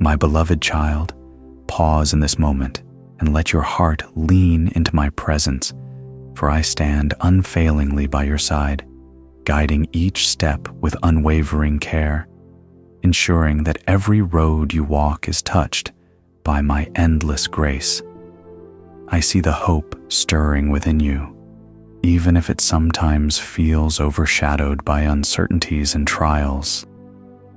My beloved child, pause in this moment and let your heart lean into my presence, for I stand unfailingly by your side, guiding each step with unwavering care, ensuring that every road you walk is touched by my endless grace. I see the hope stirring within you, even if it sometimes feels overshadowed by uncertainties and trials.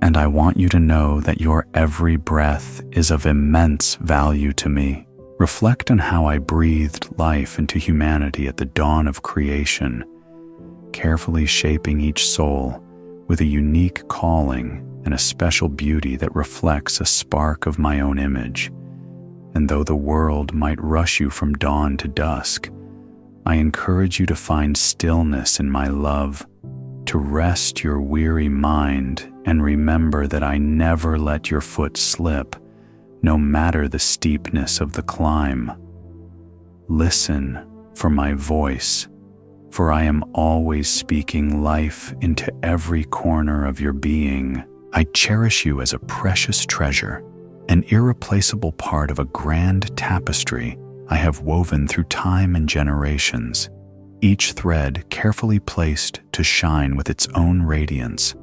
And I want you to know that your every breath is of immense value to me. Reflect on how I breathed life into humanity at the dawn of creation, carefully shaping each soul with a unique calling and a special beauty that reflects a spark of my own image. And though the world might rush you from dawn to dusk, I encourage you to find stillness in my love, to rest your weary mind and remember that I never let your foot slip, no matter the steepness of the climb. Listen for my voice, for I am always speaking life into every corner of your being. I cherish you as a precious treasure, an irreplaceable part of a grand tapestry I have woven through time and generations, each thread carefully placed to shine with its own radiance.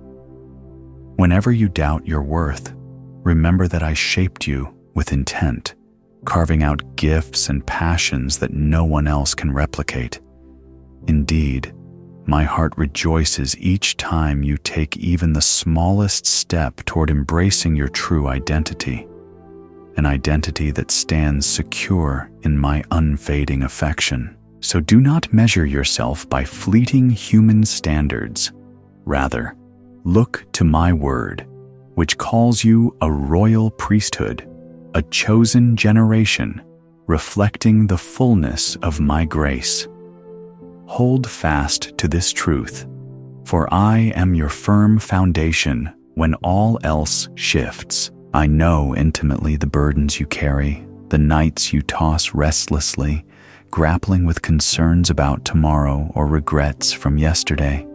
Whenever you doubt your worth, remember that I shaped you with intent, carving out gifts and passions that no one else can replicate. Indeed, my heart rejoices each time you take even the smallest step toward embracing your true identity, an identity that stands secure in my unfading affection. So do not measure yourself by fleeting human standards. Rather, look to my word, which calls you a royal priesthood, a chosen generation, reflecting the fullness of my grace. Hold fast to this truth, for I am your firm foundation when all else shifts. I know intimately the burdens you carry, the nights you toss restlessly, grappling with concerns about tomorrow or regrets from yesterday.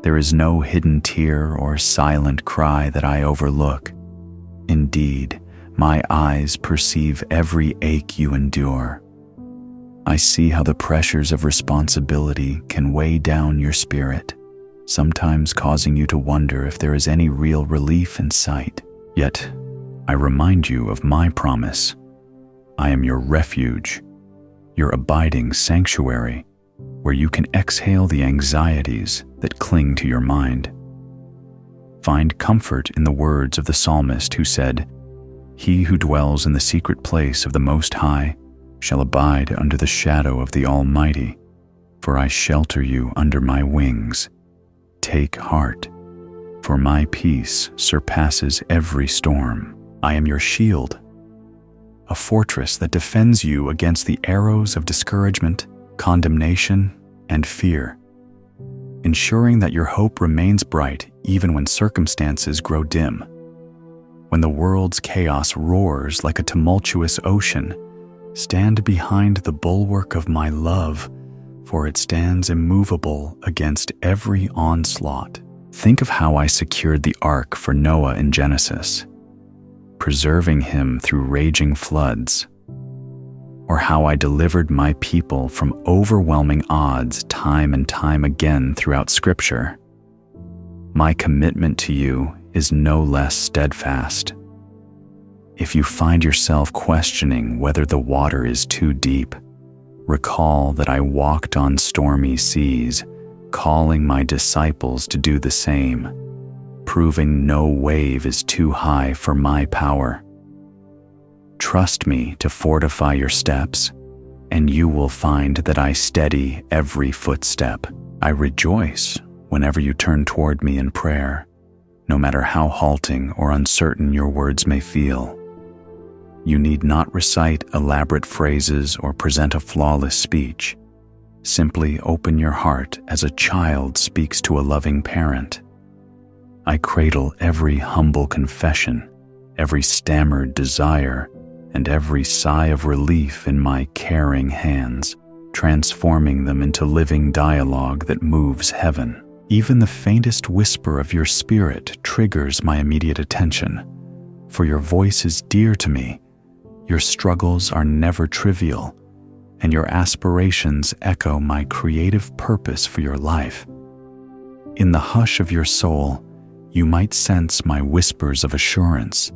There is no hidden tear or silent cry that I overlook. Indeed, my eyes perceive every ache you endure. I see how the pressures of responsibility can weigh down your spirit, sometimes causing you to wonder if there is any real relief in sight. Yet, I remind you of my promise. I am your refuge, your abiding sanctuary, where you can exhale the anxieties that cling to your mind. Find comfort in the words of the psalmist who said, "He who dwells in the secret place of the Most High shall abide under the shadow of the Almighty, for I shelter you under my wings. Take heart, for my peace surpasses every storm. I am your shield, a fortress that defends you against the arrows of discouragement, condemnation, and fear, ensuring that your hope remains bright even when circumstances grow dim. When the world's chaos roars like a tumultuous ocean, stand behind the bulwark of my love, for it stands immovable against every onslaught. Think of how I secured the ark for Noah in Genesis, preserving him through raging floods, or how I delivered my people from overwhelming odds time and time again throughout Scripture. My commitment to you is no less steadfast. If you find yourself questioning whether the water is too deep, recall that I walked on stormy seas, calling my disciples to do the same, proving no wave is too high for my power. Trust me to fortify your steps, and you will find that I steady every footstep. I rejoice whenever you turn toward me in prayer, no matter how halting or uncertain your words may feel. You need not recite elaborate phrases or present a flawless speech. Simply open your heart as a child speaks to a loving parent. I cradle every humble confession, every stammered desire, and every sigh of relief in my caring hands, transforming them into living dialogue that moves heaven. Even the faintest whisper of your spirit triggers my immediate attention, for your voice is dear to me. Your struggles are never trivial, and your aspirations echo my creative purpose for your life. In the hush of your soul, you might sense my whispers of assurance,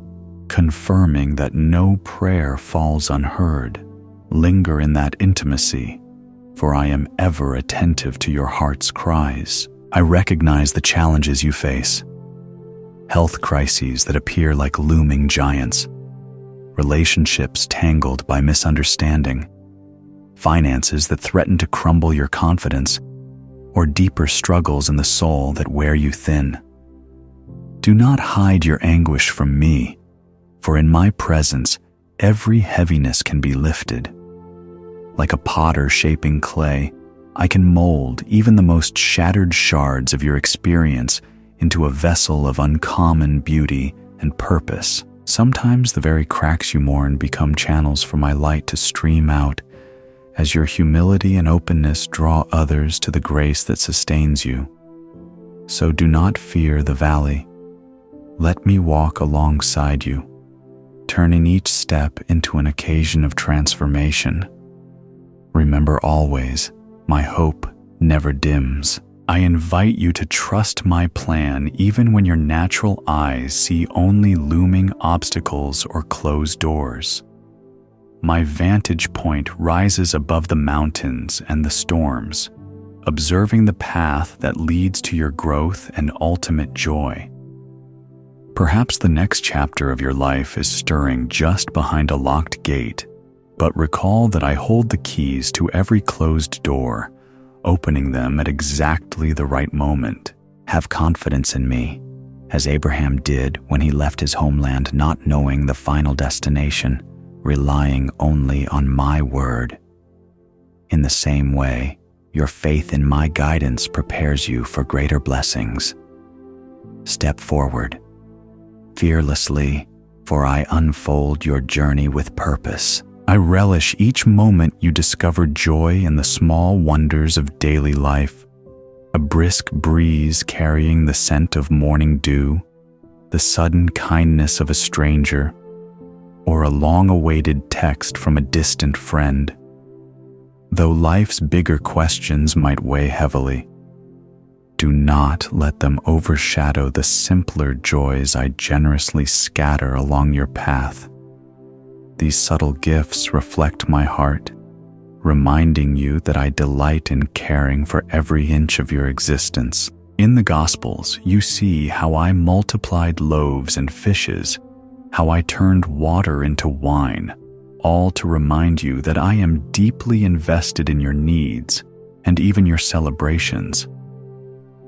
confirming that no prayer falls unheard. Linger in that intimacy, for I am ever attentive to your heart's cries. I recognize the challenges you face, health crises that appear like looming giants, relationships tangled by misunderstanding, finances that threaten to crumble your confidence, or deeper struggles in the soul that wear you thin. Do not hide your anguish from me, for in my presence every heaviness can be lifted. Like a potter shaping clay, I can mold even the most shattered shards of your experience into a vessel of uncommon beauty and purpose. Sometimes the very cracks you mourn become channels for my light to stream out, as your humility and openness draw others to the grace that sustains you. So do not fear the valley. Let me walk alongside you, turning each step into an occasion of transformation. Remember always, my hope never dims. I invite you to trust my plan even when your natural eyes see only looming obstacles or closed doors. My vantage point rises above the mountains and the storms, observing the path that leads to your growth and ultimate joy. Perhaps the next chapter of your life is stirring just behind a locked gate, but recall that I hold the keys to every closed door, opening them at exactly the right moment. Have confidence in me, as Abraham did when he left his homeland not knowing the final destination, relying only on my word. In the same way, your faith in my guidance prepares you for greater blessings. Step forward, fearlessly, for I unfold your journey with purpose. I relish each moment you discover joy in the small wonders of daily life, a brisk breeze carrying the scent of morning dew, the sudden kindness of a stranger, or a long-awaited text from a distant friend. Though life's bigger questions might weigh heavily, do not let them overshadow the simpler joys I generously scatter along your path. These subtle gifts reflect my heart, reminding you that I delight in caring for every inch of your existence. In the Gospels, you see how I multiplied loaves and fishes, how I turned water into wine, all to remind you that I am deeply invested in your needs and even your celebrations.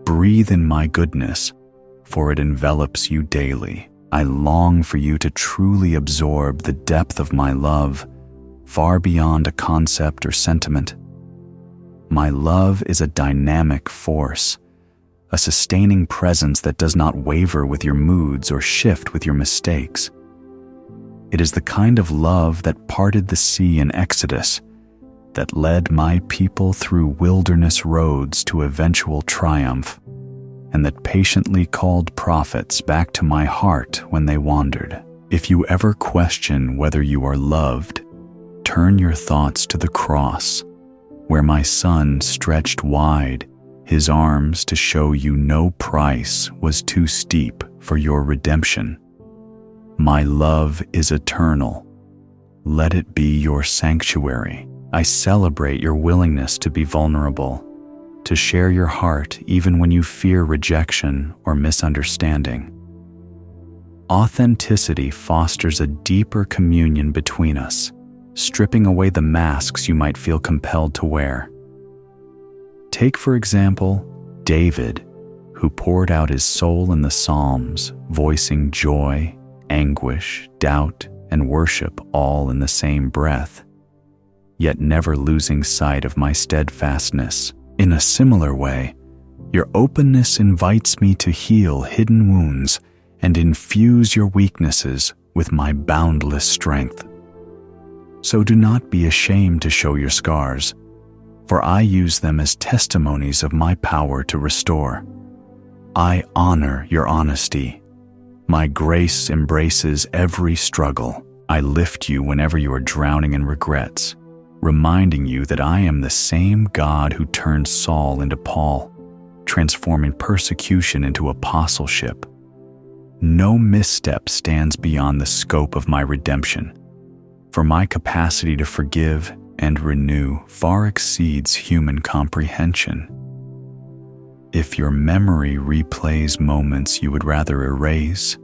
Breathe in my goodness, for it envelops you daily. I long for you to truly absorb the depth of my love, far beyond a concept or sentiment. My love is a dynamic force, a sustaining presence that does not waver with your moods or shift with your mistakes. It is the kind of love that parted the sea in Exodus, that led my people through wilderness roads to eventual triumph, and that patiently called prophets back to my heart when they wandered. If you ever question whether you are loved, turn your thoughts to the cross, where my Son stretched wide his arms to show you no price was too steep for your redemption. My love is eternal. Let it be your sanctuary. I celebrate your willingness to be vulnerable, to share your heart even when you fear rejection or misunderstanding. Authenticity fosters a deeper communion between us, stripping away the masks you might feel compelled to wear. Take, for example, David, who poured out his soul in the Psalms, voicing joy, anguish, doubt, and worship all in the same breath, yet never losing sight of my steadfastness. In a similar way, your openness invites me to heal hidden wounds and infuse your weaknesses with my boundless strength. So do not be ashamed to show your scars, for I use them as testimonies of my power to restore. I honor your honesty, My grace embraces every struggle. I lift you whenever you are drowning in regrets, reminding you that I am the same God who turned Saul into Paul, transforming persecution into apostleship. No misstep stands beyond the scope of my redemption, for my capacity to forgive and renew far exceeds human comprehension. If your memory replays moments you would rather erase,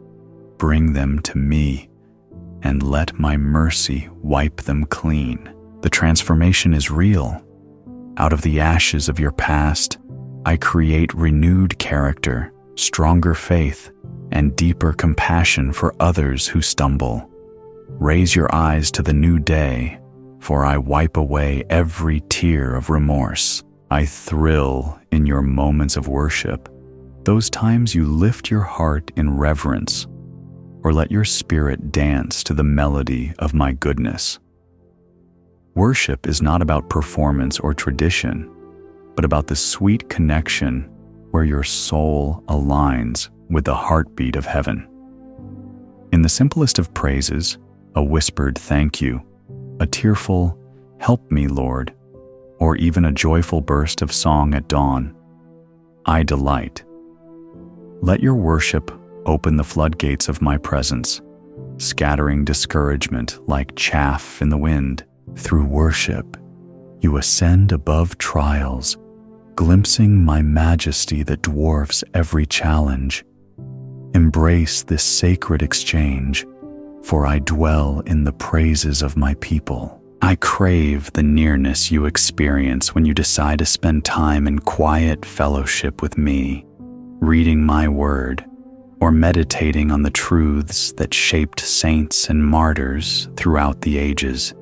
bring them to me, and let my mercy wipe them clean. The transformation is real. Out of the ashes of your past, I create renewed character, stronger faith, and deeper compassion for others who stumble. Raise your eyes to the new day, for I wipe away every tear of remorse. I thrill in your moments of worship, those times you lift your heart in reverence, or let your spirit dance to the melody of my goodness. Worship is not about performance or tradition, but about the sweet connection where your soul aligns with the heartbeat of heaven. In the simplest of praises, a whispered thank you, a tearful, help me, Lord, or even a joyful burst of song at dawn, I delight. Let your worship open the floodgates of my presence, scattering discouragement like chaff in the wind. Through worship, you ascend above trials, glimpsing my majesty that dwarfs every challenge. Embrace this sacred exchange, for I dwell in the praises of my people. I crave the nearness you experience when you decide to spend time in quiet fellowship with me, reading my word, or meditating on the truths that shaped saints and martyrs throughout the ages.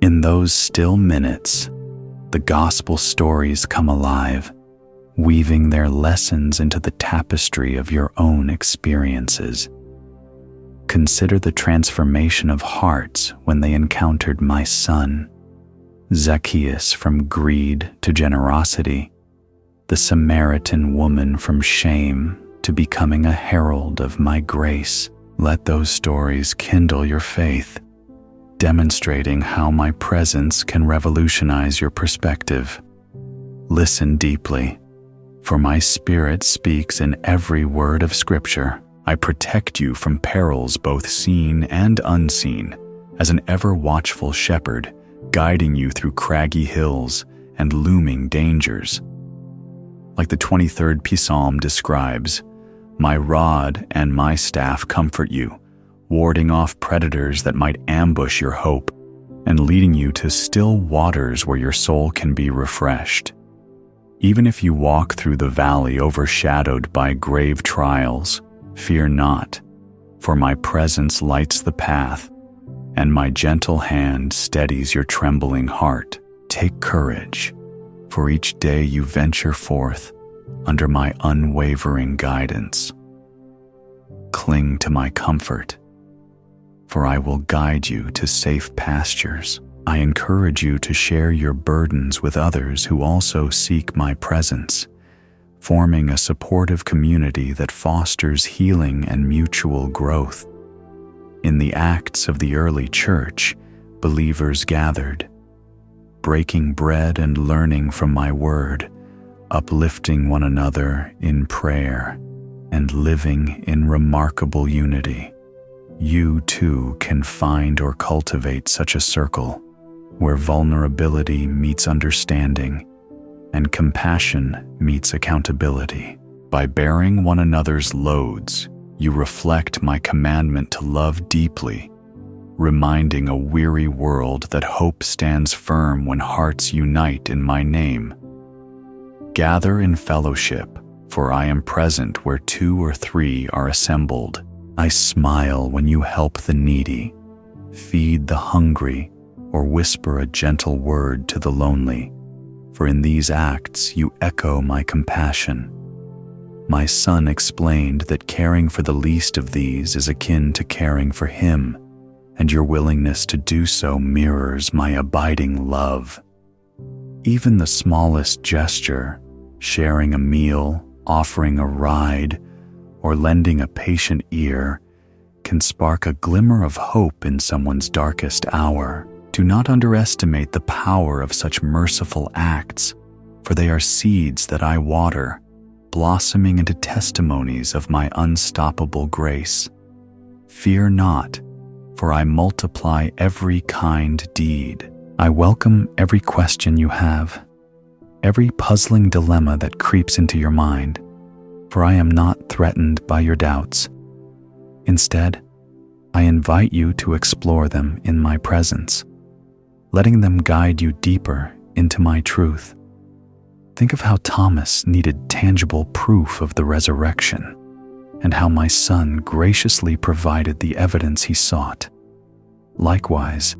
In those still minutes, the gospel stories come alive, weaving their lessons into the tapestry of your own experiences. Consider the transformation of hearts when they encountered my son, Zacchaeus from greed to generosity, the Samaritan woman from shame to becoming a herald of my grace. Let those stories kindle your faith, demonstrating how my presence can revolutionize your perspective. Listen deeply, for my spirit speaks in every word of Scripture. I protect you from perils both seen and unseen, as an ever-watchful shepherd, guiding you through craggy hills and looming dangers. Like the 23rd Psalm describes, my rod and my staff comfort you, warding off predators that might ambush your hope, and leading you to still waters where your soul can be refreshed. Even if you walk through the valley overshadowed by grave trials, fear not, for my presence lights the path, and my gentle hand steadies your trembling heart. Take courage, for each day you venture forth under my unwavering guidance. Cling to my comfort, for I will guide you to safe pastures. I encourage you to share your burdens with others who also seek my presence, forming a supportive community that fosters healing and mutual growth. In the Acts of the early church, believers gathered, breaking bread and learning from my word, uplifting one another in prayer, and living in remarkable unity. You too can find or cultivate such a circle where vulnerability meets understanding and compassion meets accountability. By bearing one another's loads, you reflect my commandment to love deeply, reminding a weary world that hope stands firm when hearts unite in my name. Gather in fellowship, for I am present where 2 or 3 are assembled. I smile when you help the needy, feed the hungry, or whisper a gentle word to the lonely, for in these acts you echo my compassion. My son explained that caring for the least of these is akin to caring for him, and your willingness to do so mirrors my abiding love. Even the smallest gesture, sharing a meal, offering a ride, or lending a patient ear can spark a glimmer of hope in someone's darkest hour. Do not underestimate the power of such merciful acts, for they are seeds that I water, blossoming into testimonies of my unstoppable grace. Fear not, for I multiply every kind deed. I welcome every question you have, every puzzling dilemma that creeps into your mind, for I am not threatened by your doubts. Instead, I invite you to explore them in my presence, letting them guide you deeper into my truth. Think of how Thomas needed tangible proof of the resurrection, and how my Son graciously provided the evidence he sought. Likewise,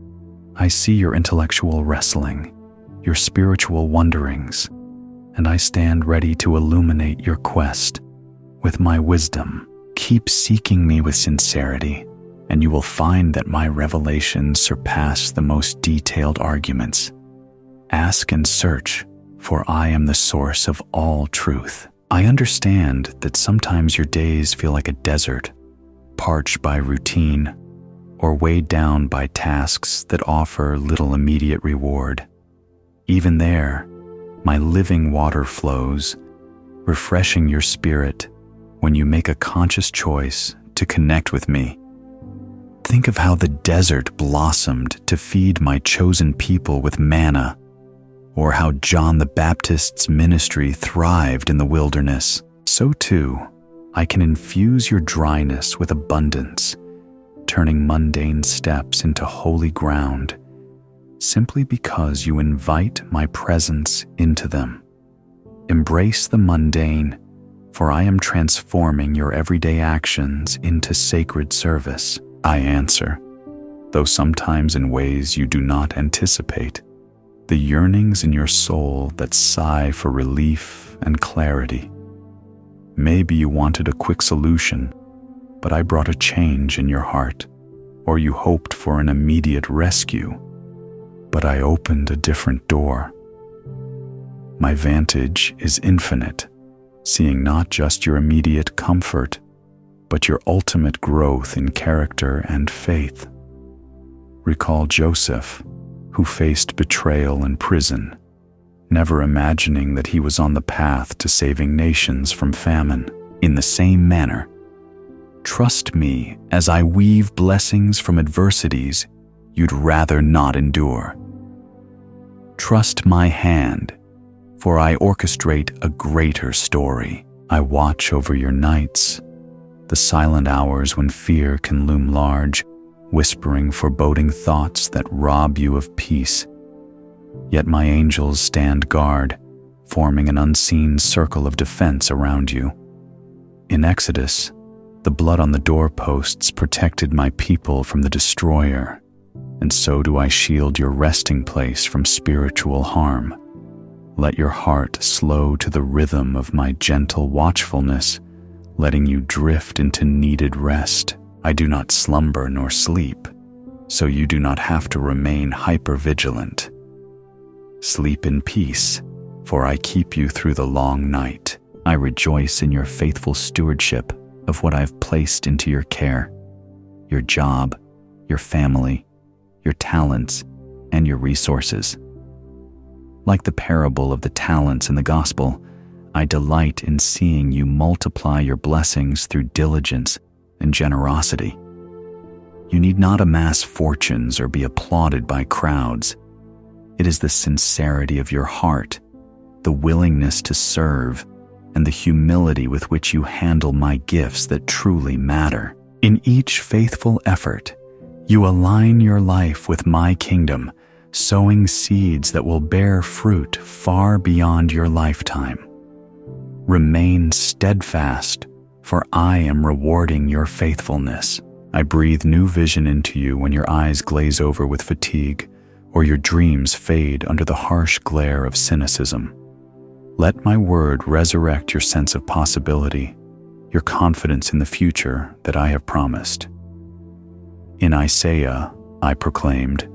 I see your intellectual wrestling, your spiritual wonderings, and I stand ready to illuminate your quest with my wisdom. Keep seeking me with sincerity, and you will find that my revelations surpass the most detailed arguments. Ask and search, for I am the source of all truth. I understand that sometimes your days feel like a desert, parched by routine, or weighed down by tasks that offer little immediate reward. Even there, my living water flows, refreshing your spirit when you make a conscious choice to connect with me. Think of how the desert blossomed to feed my chosen people with manna, or how John the Baptist's ministry thrived in the wilderness. So too, I can infuse your dryness with abundance, turning mundane steps into holy ground, simply because you invite my presence into them. Embrace the mundane, for I am transforming your everyday actions into sacred service. I answer, though sometimes in ways you do not anticipate, the yearnings in your soul that sigh for relief and clarity. Maybe you wanted a quick solution, but I brought a change in your heart, or you hoped for an immediate rescue, but I opened a different door. My vantage is infinite, seeing not just your immediate comfort, but your ultimate growth in character and faith. Recall Joseph, who faced betrayal and prison, never imagining that he was on the path to saving nations from famine. In the same manner, trust me as I weave blessings from adversities you'd rather not endure. Trust my hand, for I orchestrate a greater story. I watch over your nights, the silent hours when fear can loom large, whispering foreboding thoughts that rob you of peace. Yet my angels stand guard, forming an unseen circle of defense around you. In Exodus, the blood on the doorposts protected my people from the destroyer, and so do I shield your resting place from spiritual harm. Let your heart slow to the rhythm of my gentle watchfulness, letting you drift into needed rest. I do not slumber nor sleep, so you do not have to remain hypervigilant. Sleep in peace, for I keep you through the long night. I rejoice in your faithful stewardship of what I've placed into your care, your job, your family, your talents, and your resources. Like the parable of the talents in the gospel, I delight in seeing you multiply your blessings through diligence and generosity. You need not amass fortunes or be applauded by crowds. It is the sincerity of your heart, the willingness to serve, and the humility with which you handle my gifts that truly matter. In each faithful effort, you align your life with my kingdom, sowing seeds that will bear fruit far beyond your lifetime. Remain steadfast, for I am rewarding your faithfulness. I breathe new vision into you when your eyes glaze over with fatigue, or your dreams fade under the harsh glare of cynicism. Let my word resurrect your sense of possibility, your confidence in the future that I have promised. In Isaiah, I proclaimed,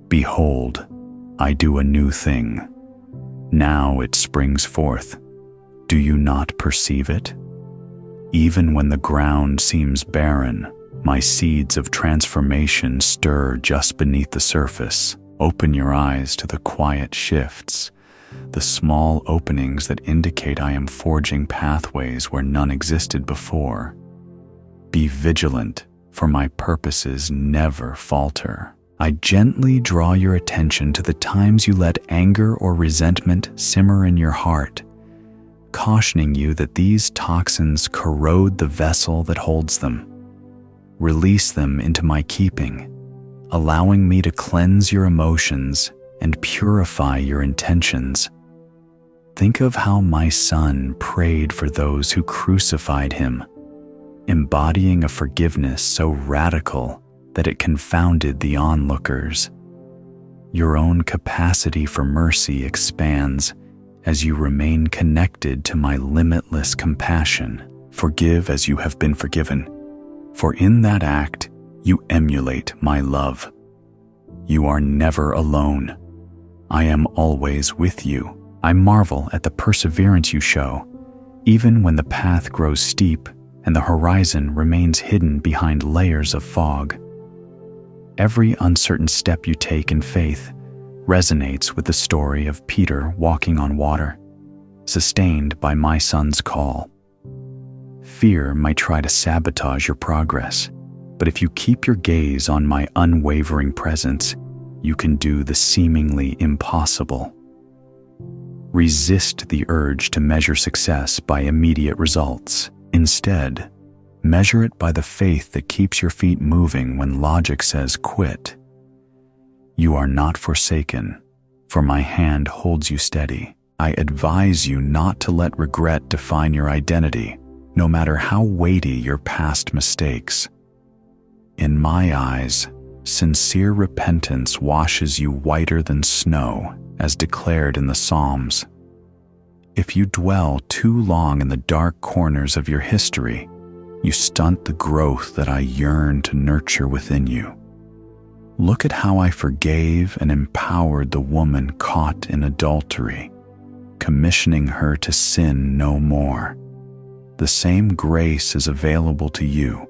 "Behold, I do a new thing. Now it springs forth. Do you not perceive it?" Even when the ground seems barren, my seeds of transformation stir just beneath the surface. Open your eyes to the quiet shifts, the small openings that indicate I am forging pathways where none existed before. Be vigilant, for my purposes never falter. I gently draw your attention to the times you let anger or resentment simmer in your heart, cautioning you that these toxins corrode the vessel that holds them. Release them into my keeping, allowing me to cleanse your emotions and purify your intentions. Think of how my Son prayed for those who crucified him, embodying a forgiveness so radical that it confounded the onlookers. Your own capacity for mercy expands as you remain connected to my limitless compassion. Forgive as you have been forgiven, for in that act you emulate my love. You are never alone. I am always with you. I marvel at the perseverance you show, even when the path grows steep and the horizon remains hidden behind layers of fog. Every uncertain step you take in faith resonates with the story of Peter walking on water, sustained by my Son's call. Fear might try to sabotage your progress, but if you keep your gaze on my unwavering presence, you can do the seemingly impossible. Resist the urge to measure success by immediate results. Instead, measure it by the faith that keeps your feet moving when logic says quit. You are not forsaken, for my hand holds you steady. I advise you not to let regret define your identity, no matter how weighty your past mistakes. In my eyes, sincere repentance washes you whiter than snow, as declared in the Psalms. If you dwell too long in the dark corners of your history, you stunt the growth that I yearn to nurture within you. Look at how I forgave and empowered the woman caught in adultery, commissioning her to sin no more. The same grace is available to you,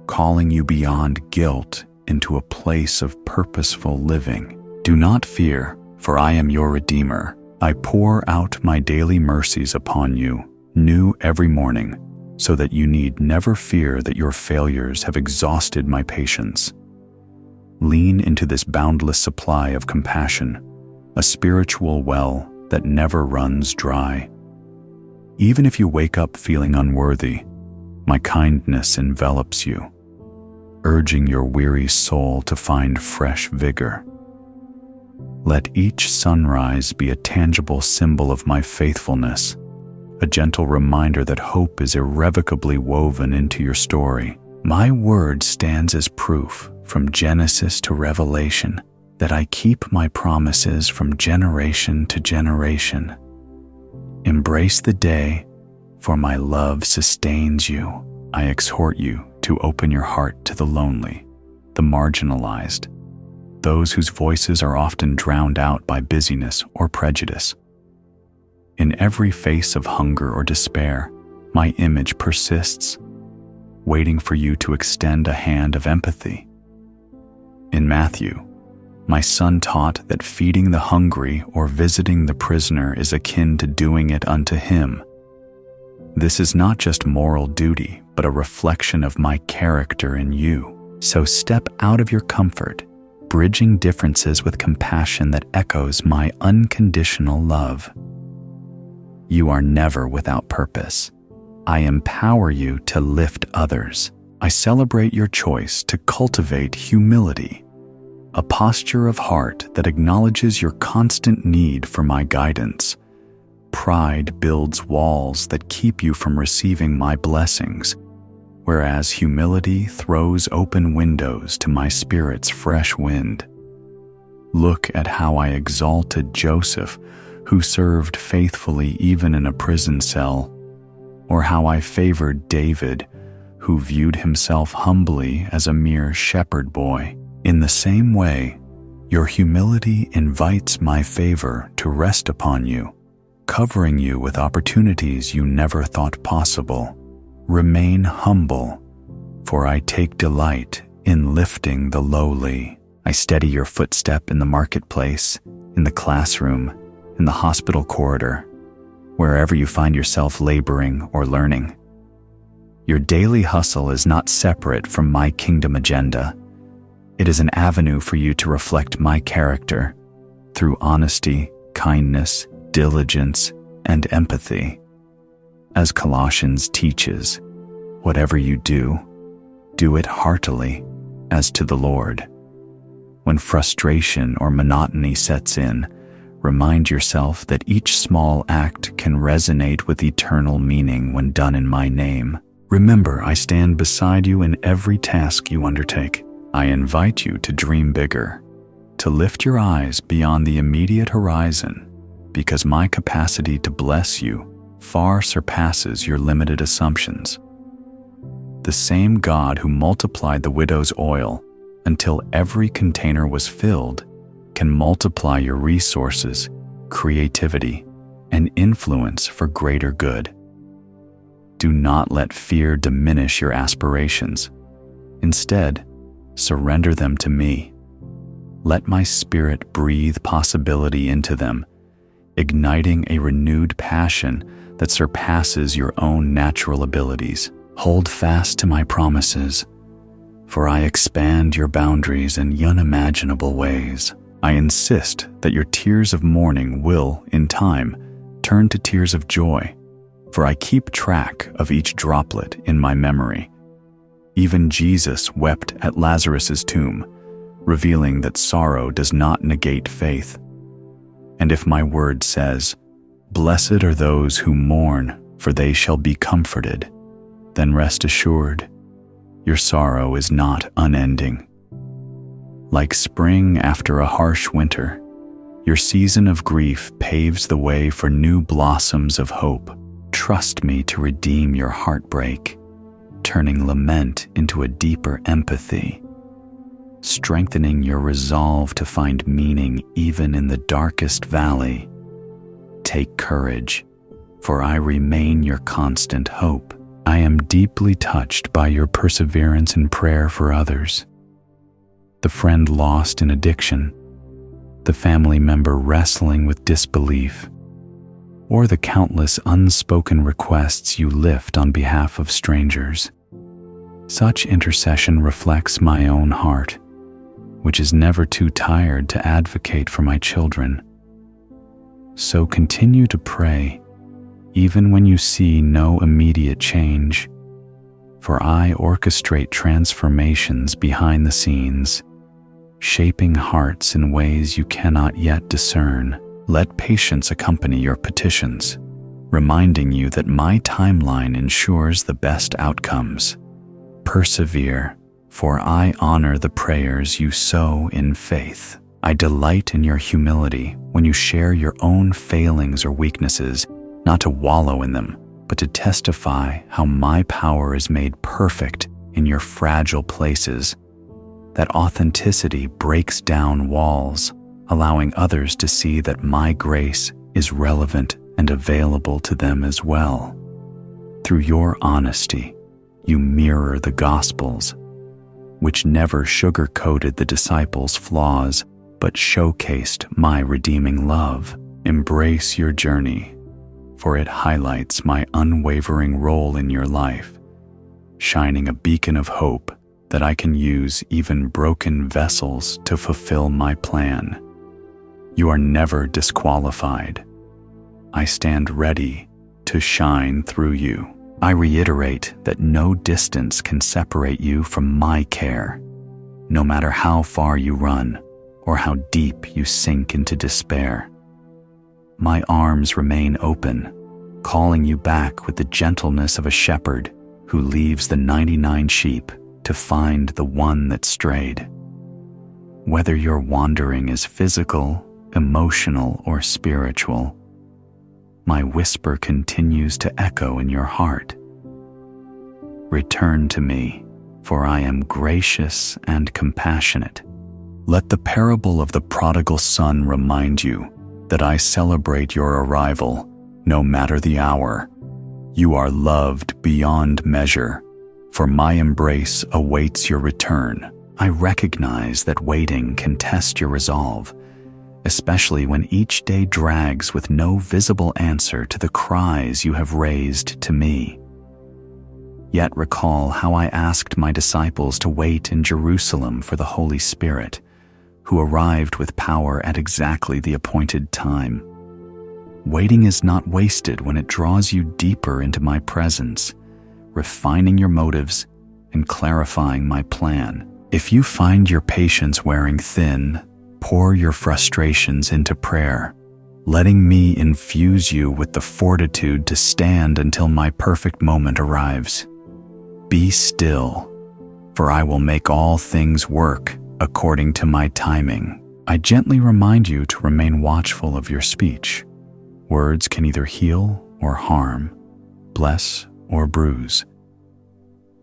calling you beyond guilt into a place of purposeful living. Do not fear, for I am your Redeemer. I pour out my daily mercies upon you, new every morning, so that you need never fear that your failures have exhausted my patience. Lean into this boundless supply of compassion, a spiritual well that never runs dry. Even if you wake up feeling unworthy, my kindness envelops you, urging your weary soul to find fresh vigor. Let each sunrise be a tangible symbol of my faithfulness, a gentle reminder that hope is irrevocably woven into your story. My word stands as proof, from Genesis to Revelation, that I keep my promises from generation to generation. Embrace the day, for my love sustains you. I exhort you to open your heart to the lonely, the marginalized, those whose voices are often drowned out by busyness or prejudice. In every face of hunger or despair, my image persists, waiting for you to extend a hand of empathy. In Matthew, my Son taught that feeding the hungry or visiting the prisoner is akin to doing it unto him. This is not just moral duty, but a reflection of my character in you. So step out of your comfort, bridging differences with compassion that echoes my unconditional love. You are never without purpose. I empower you to lift others. I celebrate your choice to cultivate humility, a posture of heart that acknowledges your constant need for my guidance. Pride builds walls that keep you from receiving my blessings, whereas humility throws open windows to my Spirit's fresh wind. Look at how I exalted Joseph, who served faithfully even in a prison cell, or how I favored David, who viewed himself humbly as a mere shepherd boy. In the same way, your humility invites my favor to rest upon you, covering you with opportunities you never thought possible. Remain humble, for I take delight in lifting the lowly. I steady your footstep in the marketplace, in the classroom, in the hospital corridor, wherever you find yourself laboring or learning. Your daily hustle is not separate from my kingdom agenda. It is an avenue for you to reflect my character through honesty, kindness, diligence, and empathy. As Colossians teaches, whatever you do, do it heartily, as to the Lord. When frustration or monotony sets in, remind yourself that each small act can resonate with eternal meaning when done in my name. Remember, I stand beside you in every task you undertake. I invite you to dream bigger, to lift your eyes beyond the immediate horizon, because my capacity to bless you far surpasses your limited assumptions. The same God who multiplied the widow's oil until every container was filled can multiply your resources, creativity, and influence for greater good. Do not let fear diminish your aspirations. Instead, surrender them to me. Let my Spirit breathe possibility into them, igniting a renewed passion that surpasses your own natural abilities. Hold fast to my promises, for I expand your boundaries in unimaginable ways. I insist that your tears of mourning will, in time, turn to tears of joy, for I keep track of each droplet in my memory. Even Jesus wept at Lazarus's tomb, revealing that sorrow does not negate faith. And if my word says, "Blessed are those who mourn, for they shall be comforted," then rest assured, your sorrow is not unending. Like spring after a harsh winter, your season of grief paves the way for new blossoms of hope. Trust me to redeem your heartbreak, turning lament into a deeper empathy, strengthening your resolve to find meaning even in the darkest valley. Take courage, for I remain your constant hope. I am deeply touched by your perseverance in prayer for others. The friend lost in addiction, the family member wrestling with disbelief, or the countless unspoken requests you lift on behalf of strangers. Such intercession reflects my own heart, which is never too tired to advocate for my children. So continue to pray, even when you see no immediate change, for I orchestrate transformations behind the scenes, shaping hearts in ways you cannot yet discern. Let patience accompany your petitions, reminding you that my timeline ensures the best outcomes. Persevere, for I honor the prayers you sow in faith. I delight in your humility when you share your own failings or weaknesses, not to wallow in them, but to testify how my power is made perfect in your fragile places. That authenticity breaks down walls, allowing others to see that my grace is relevant and available to them as well. Through your honesty, you mirror the Gospels, which never sugar-coated the disciples' flaws, but showcased my redeeming love. Embrace your journey, for it highlights my unwavering role in your life, shining a beacon of hope that I can use even broken vessels to fulfill my plan. You are never disqualified. I stand ready to shine through you. I reiterate that no distance can separate you from my care, no matter how far you run or how deep you sink into despair. My arms remain open, calling you back with the gentleness of a shepherd who leaves the 99 sheep to find the one that strayed. Whether your wandering is physical, emotional, or spiritual, my whisper continues to echo in your heart. Return to me, for I am gracious and compassionate. Let the parable of the prodigal son remind you that I celebrate your arrival, no matter the hour. You are loved beyond measure, for my embrace awaits your return. I recognize that waiting can test your resolve, especially when each day drags with no visible answer to the cries you have raised to me. Yet recall how I asked my disciples to wait in Jerusalem for the Holy Spirit, who arrived with power at exactly the appointed time. Waiting is not wasted when it draws you deeper into my presence, refining your motives and clarifying my plan. If you find your patience wearing thin, pour your frustrations into prayer, letting me infuse you with the fortitude to stand until my perfect moment arrives. Be still, for I will make all things work according to my timing. I gently remind you to remain watchful of your speech. Words can either heal or harm, bless or bruise.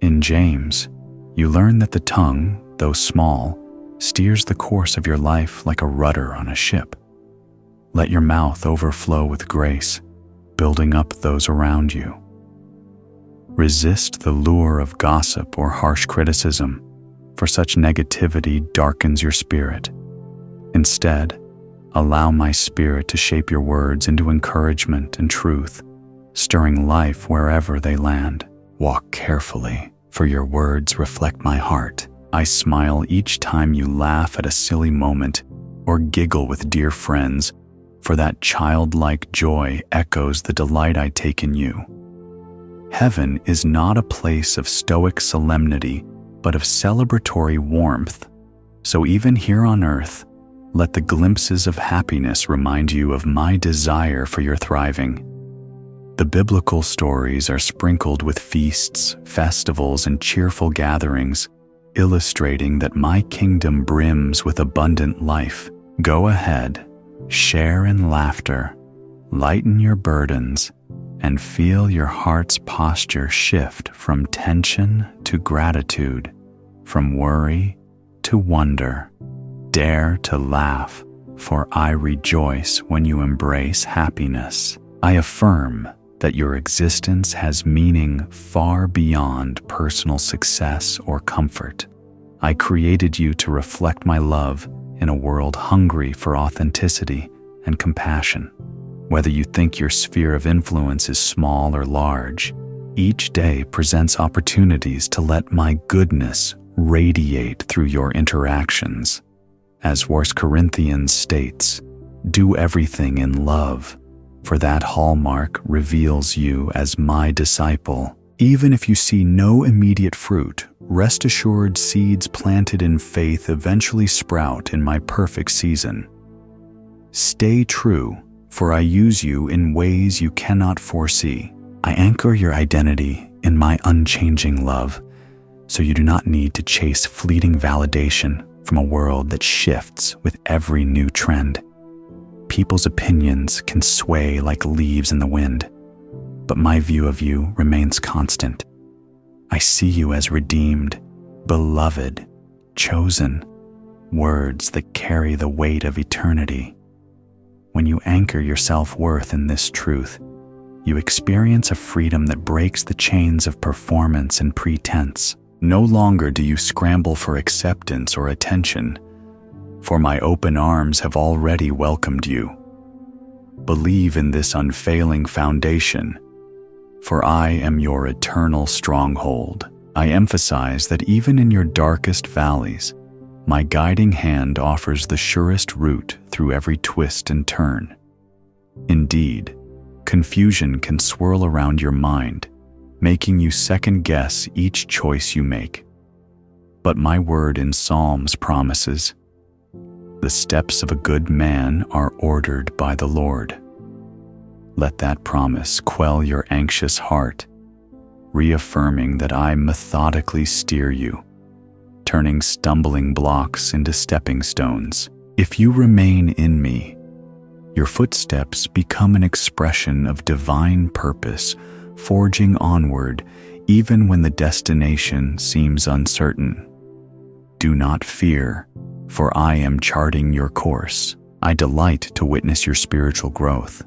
In James, you learn that the tongue, though small, steers the course of your life like a rudder on a ship. Let your mouth overflow with grace, building up those around you. Resist the lure of gossip or harsh criticism, for such negativity darkens your spirit. Instead, allow my spirit to shape your words into encouragement and truth, stirring life wherever they land. Walk carefully, for your words reflect my heart. I smile each time you laugh at a silly moment or giggle with dear friends, for that childlike joy echoes the delight I take in you. Heaven is not a place of stoic solemnity, but of celebratory warmth. So even here on earth, let the glimpses of happiness remind you of my desire for your thriving. The biblical stories are sprinkled with feasts, festivals, and cheerful gatherings, illustrating that my kingdom brims with abundant life. Go ahead, share in laughter, lighten your burdens, and feel your heart's posture shift from tension to gratitude, from worry to wonder. Dare to laugh, for I rejoice when you embrace happiness. I affirm that your existence has meaning far beyond personal success or comfort. I created you to reflect my love in a world hungry for authenticity and compassion. Whether you think your sphere of influence is small or large, each day presents opportunities to let my goodness radiate through your interactions. As 1 Corinthians states, do everything in love, for that hallmark reveals you as my disciple. Even if you see no immediate fruit, rest assured seeds planted in faith eventually sprout in my perfect season. Stay true, for I use you in ways you cannot foresee. I anchor your identity in my unchanging love, so you do not need to chase fleeting validation from a world that shifts with every new trend. People's opinions can sway like leaves in the wind, but my view of you remains constant. I see you as redeemed, beloved, chosen, words that carry the weight of eternity. When you anchor your self-worth in this truth, you experience a freedom that breaks the chains of performance and pretense. No longer do you scramble for acceptance or attention, for my open arms have already welcomed you. Believe in this unfailing foundation, for I am your eternal stronghold. I emphasize that even in your darkest valleys, my guiding hand offers the surest route through every twist and turn. Indeed, confusion can swirl around your mind, making you second-guess each choice you make. But my word in Psalms promises, the steps of a good man are ordered by the Lord. Let that promise quell your anxious heart, reaffirming that I methodically steer you, turning stumbling blocks into stepping stones. If you remain in me, your footsteps become an expression of divine purpose, forging onward even when the destination seems uncertain. Do not fear, for I am charting your course. I delight to witness your spiritual growth,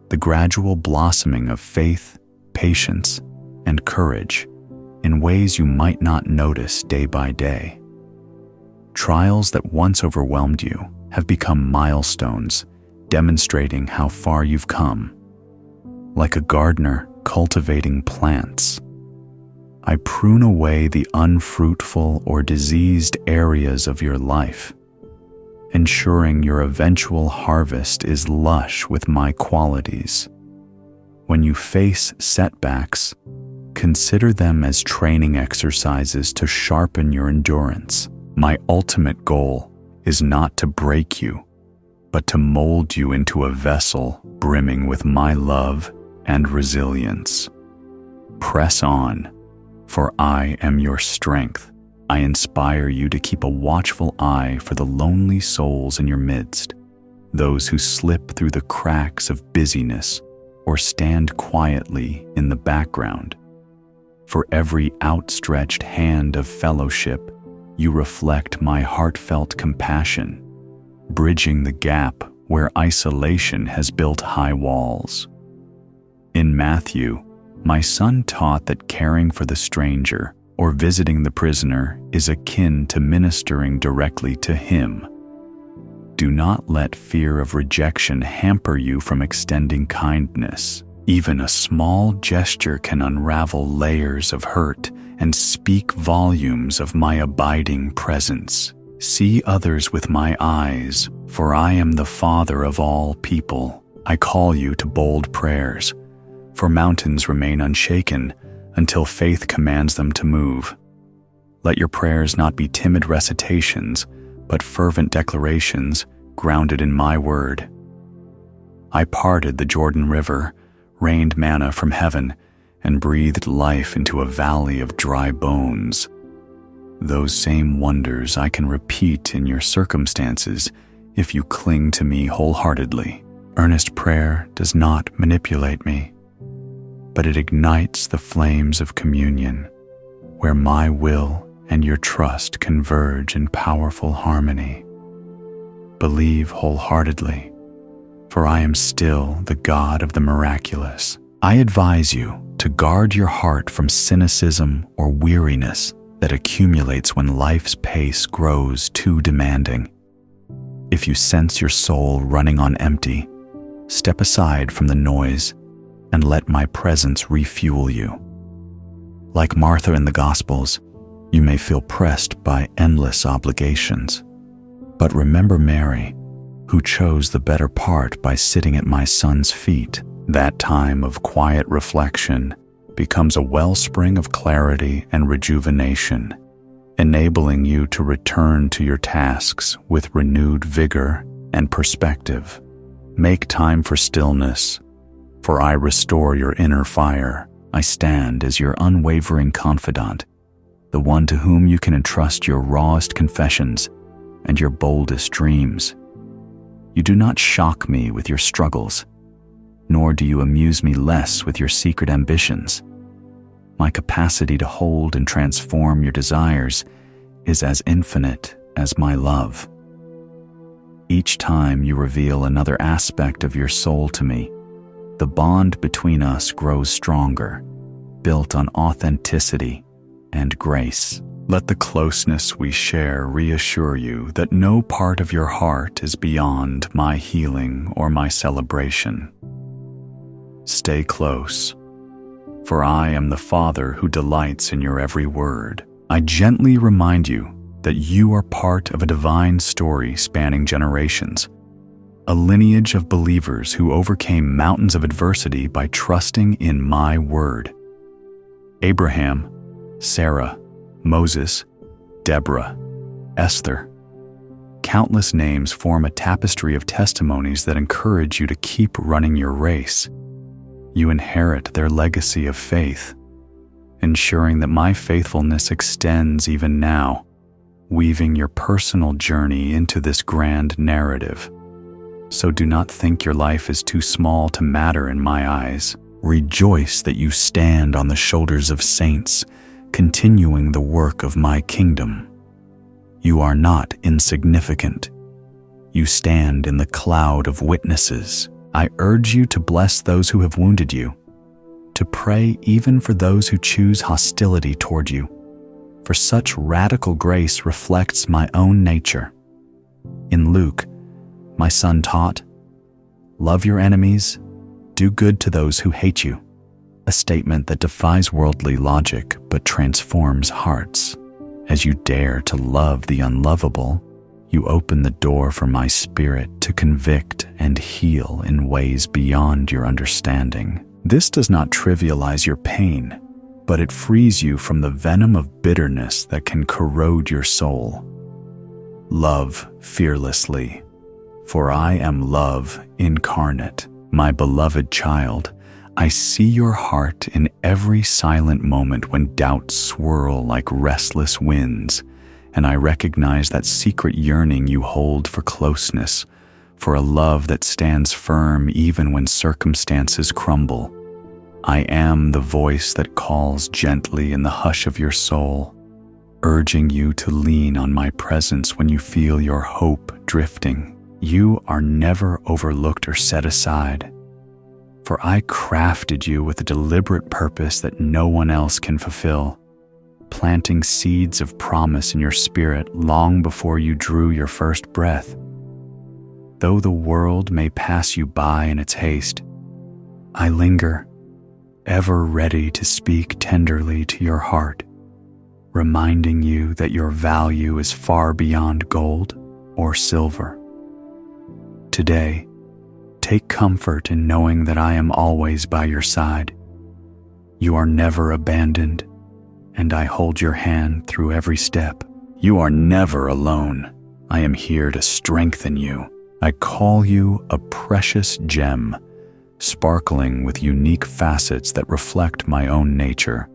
the gradual blossoming of faith, patience, and courage in ways you might not notice day by day. Trials that once overwhelmed you have become milestones, demonstrating how far you've come. Like a gardener cultivating plants, I prune away the unfruitful or diseased areas of your life, ensuring your eventual harvest is lush with my qualities. When you face setbacks, consider them as training exercises to sharpen your endurance. My ultimate goal is not to break you, but to mold you into a vessel brimming with my love and resilience. Press on, for I am your strength. I inspire you to keep a watchful eye for the lonely souls in your midst, those who slip through the cracks of busyness or stand quietly in the background. For every outstretched hand of fellowship, you reflect my heartfelt compassion, bridging the gap where isolation has built high walls. In Matthew, my son taught that caring for the stranger or visiting the prisoner is akin to ministering directly to him. Do not let fear of rejection hamper you from extending kindness. Even a small gesture can unravel layers of hurt and speak volumes of my abiding presence. See others with my eyes, for I am the Father of all people. I call you to bold prayers, for mountains remain unshaken until faith commands them to move. Let your prayers not be timid recitations, but fervent declarations grounded in my word. I parted the Jordan River, rained manna from heaven, and breathed life into a valley of dry bones. Those same wonders I can repeat in your circumstances if you cling to me wholeheartedly. Earnest prayer does not manipulate me, but it ignites the flames of communion, where my will and your trust converge in powerful harmony. Believe wholeheartedly, for I am still the God of the miraculous. I advise you to guard your heart from cynicism or weariness that accumulates when life's pace grows too demanding. If you sense your soul running on empty, step aside from the noise and let my presence refuel you. Like Martha in the Gospels, you may feel pressed by endless obligations. But remember Mary, who chose the better part by sitting at my son's feet. That time of quiet reflection becomes a wellspring of clarity and rejuvenation, enabling you to return to your tasks with renewed vigor and perspective. Make time for stillness, for I restore your inner fire. I stand as your unwavering confidant, the one to whom you can entrust your rawest confessions and your boldest dreams. You do not shock me with your struggles, nor do you amuse me less with your secret ambitions. My capacity to hold and transform your desires is as infinite as my love. Each time you reveal another aspect of your soul to me, the bond between us grows stronger, built on authenticity and grace. Let the closeness we share reassure you that no part of your heart is beyond my healing or my celebration. Stay close, for I am the Father who delights in your every word. I gently remind you that you are part of a divine story spanning generations, a lineage of believers who overcame mountains of adversity by trusting in my word. Abraham, Sarah, Moses, Deborah, Esther. Countless names form a tapestry of testimonies that encourage you to keep running your race. You inherit their legacy of faith, ensuring that my faithfulness extends even now, weaving your personal journey into this grand narrative. So do not think your life is too small to matter in my eyes. Rejoice that you stand on the shoulders of saints, continuing the work of my kingdom. You are not insignificant. You stand in the cloud of witnesses. I urge you to bless those who have wounded you, to pray even for those who choose hostility toward you, for such radical grace reflects my own nature. In Luke, my son taught, "Love your enemies, do good to those who hate you," a statement that defies worldly logic but transforms hearts. As you dare to love the unlovable, you open the door for my Spirit to convict and heal in ways beyond your understanding. This does not trivialize your pain, but it frees you from the venom of bitterness that can corrode your soul. Love fearlessly, for I am love incarnate. My beloved child, I see your heart in every silent moment when doubts swirl like restless winds, and I recognize that secret yearning you hold for closeness, for a love that stands firm even when circumstances crumble. I am the voice that calls gently in the hush of your soul, urging you to lean on my presence when you feel your hope drifting. You are never overlooked or set aside, for I crafted you with a deliberate purpose that no one else can fulfill, planting seeds of promise in your spirit long before you drew your first breath. Though the world may pass you by in its haste, I linger, ever ready to speak tenderly to your heart, reminding you that your value is far beyond gold or silver. Today, take comfort in knowing that I am always by your side. You are never abandoned, and I hold your hand through every step. You are never alone. I am here to strengthen you. I call you a precious gem, sparkling with unique facets that reflect my own nature,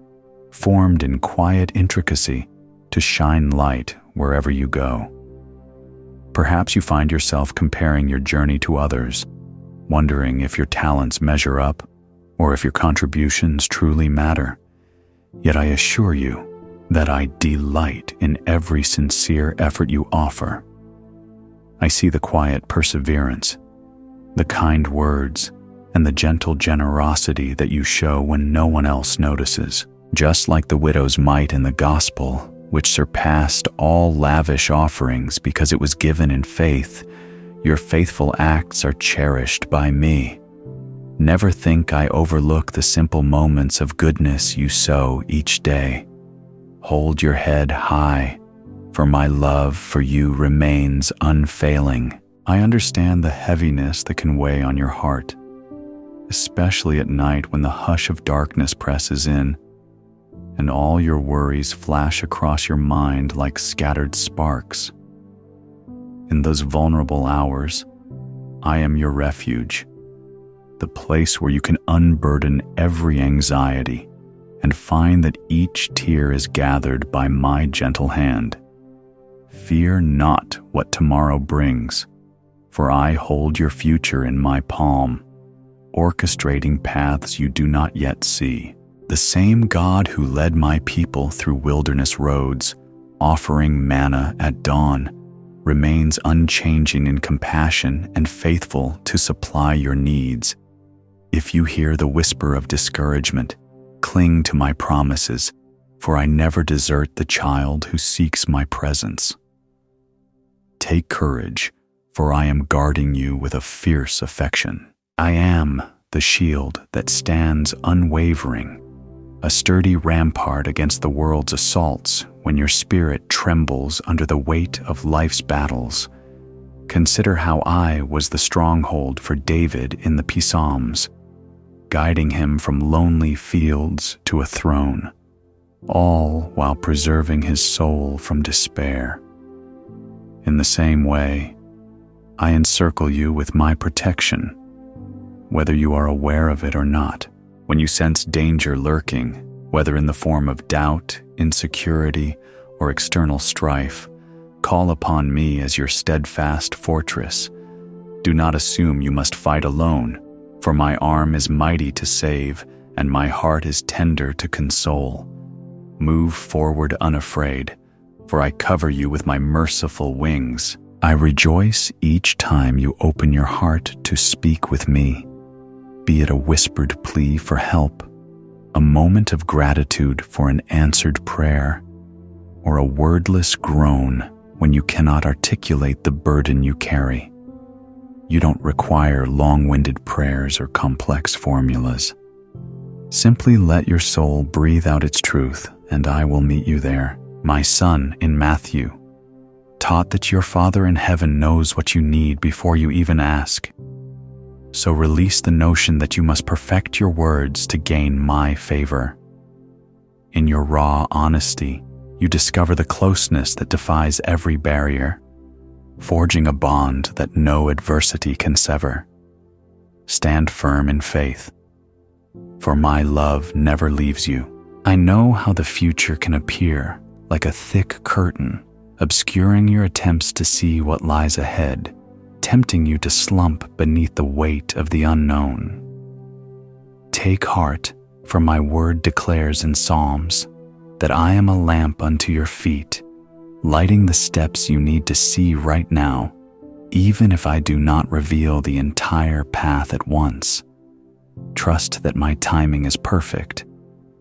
formed in quiet intricacy to shine light wherever you go. Perhaps you find yourself comparing your journey to others, wondering if your talents measure up or if your contributions truly matter. Yet I assure you that I delight in every sincere effort you offer. I see the quiet perseverance, the kind words, and the gentle generosity that you show when no one else notices. Just like the widow's mite in the gospel, which surpassed all lavish offerings because it was given in faith, your faithful acts are cherished by me. Never think I overlook the simple moments of goodness you sow each day. Hold your head high, for my love for you remains unfailing. I understand the heaviness that can weigh on your heart, especially at night when the hush of darkness presses in, and all your worries flash across your mind like scattered sparks. In those vulnerable hours, I am your refuge, the place where you can unburden every anxiety and find that each tear is gathered by my gentle hand. Fear not what tomorrow brings, for I hold your future in my palm, orchestrating paths you do not yet see. The same God who led my people through wilderness roads, offering manna at dawn, remains unchanging in compassion and faithful to supply your needs. If you hear the whisper of discouragement, cling to my promises, for I never desert the child who seeks my presence. Take courage, for I am guarding you with a fierce affection. I am the shield that stands unwavering, a sturdy rampart against the world's assaults when your spirit trembles under the weight of life's battles. Consider how I was the stronghold for David in the Psalms, guiding him from lonely fields to a throne, all while preserving his soul from despair. In the same way, I encircle you with my protection, whether you are aware of it or not. When you sense danger lurking, whether in the form of doubt, insecurity, or external strife, call upon me as your steadfast fortress. Do not assume you must fight alone, for my arm is mighty to save, and my heart is tender to console. Move forward unafraid, for I cover you with my merciful wings. I rejoice each time you open your heart to speak with me, be it a whispered plea for help a moment of gratitude for an answered prayer, or a wordless groan when you cannot articulate the burden you carry. You don't require long-winded prayers or complex formulas. Simply let your soul breathe out its truth, and I will meet you there. My son, in Matthew, taught that your Father in heaven knows what you need before you even ask. So release the notion that you must perfect your words to gain my favor. In your raw honesty, you discover the closeness that defies every barrier, forging a bond that no adversity can sever. Stand firm in faith, for my love never leaves you. I know how the future can appear like a thick curtain, obscuring your attempts to see what lies ahead, tempting you to slump beneath the weight of the unknown. Take heart, for my word declares in Psalms that I am a lamp unto your feet, lighting the steps you need to see right now, even if I do not reveal the entire path at once. Trust that my timing is perfect,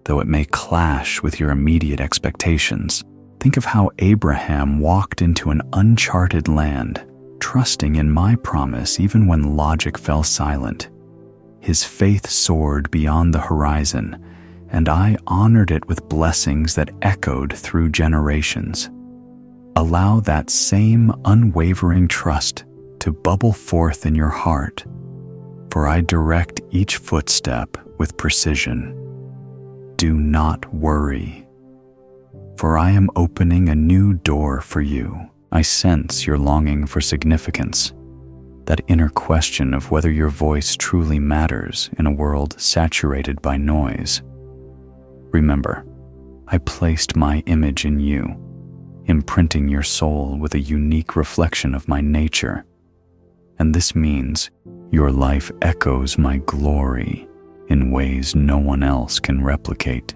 though it may clash with your immediate expectations. Think of how Abraham walked into an uncharted land, trusting in my promise even when logic fell silent. His faith soared beyond the horizon, and I honored it with blessings that echoed through generations. Allow that same unwavering trust to bubble forth in your heart, for I direct each footstep with precision. Do not worry, for I am opening a new door for you. I sense your longing for significance, that inner question of whether your voice truly matters in a world saturated by noise. Remember, I placed my image in you, imprinting your soul with a unique reflection of my nature, and this means your life echoes my glory in ways no one else can replicate.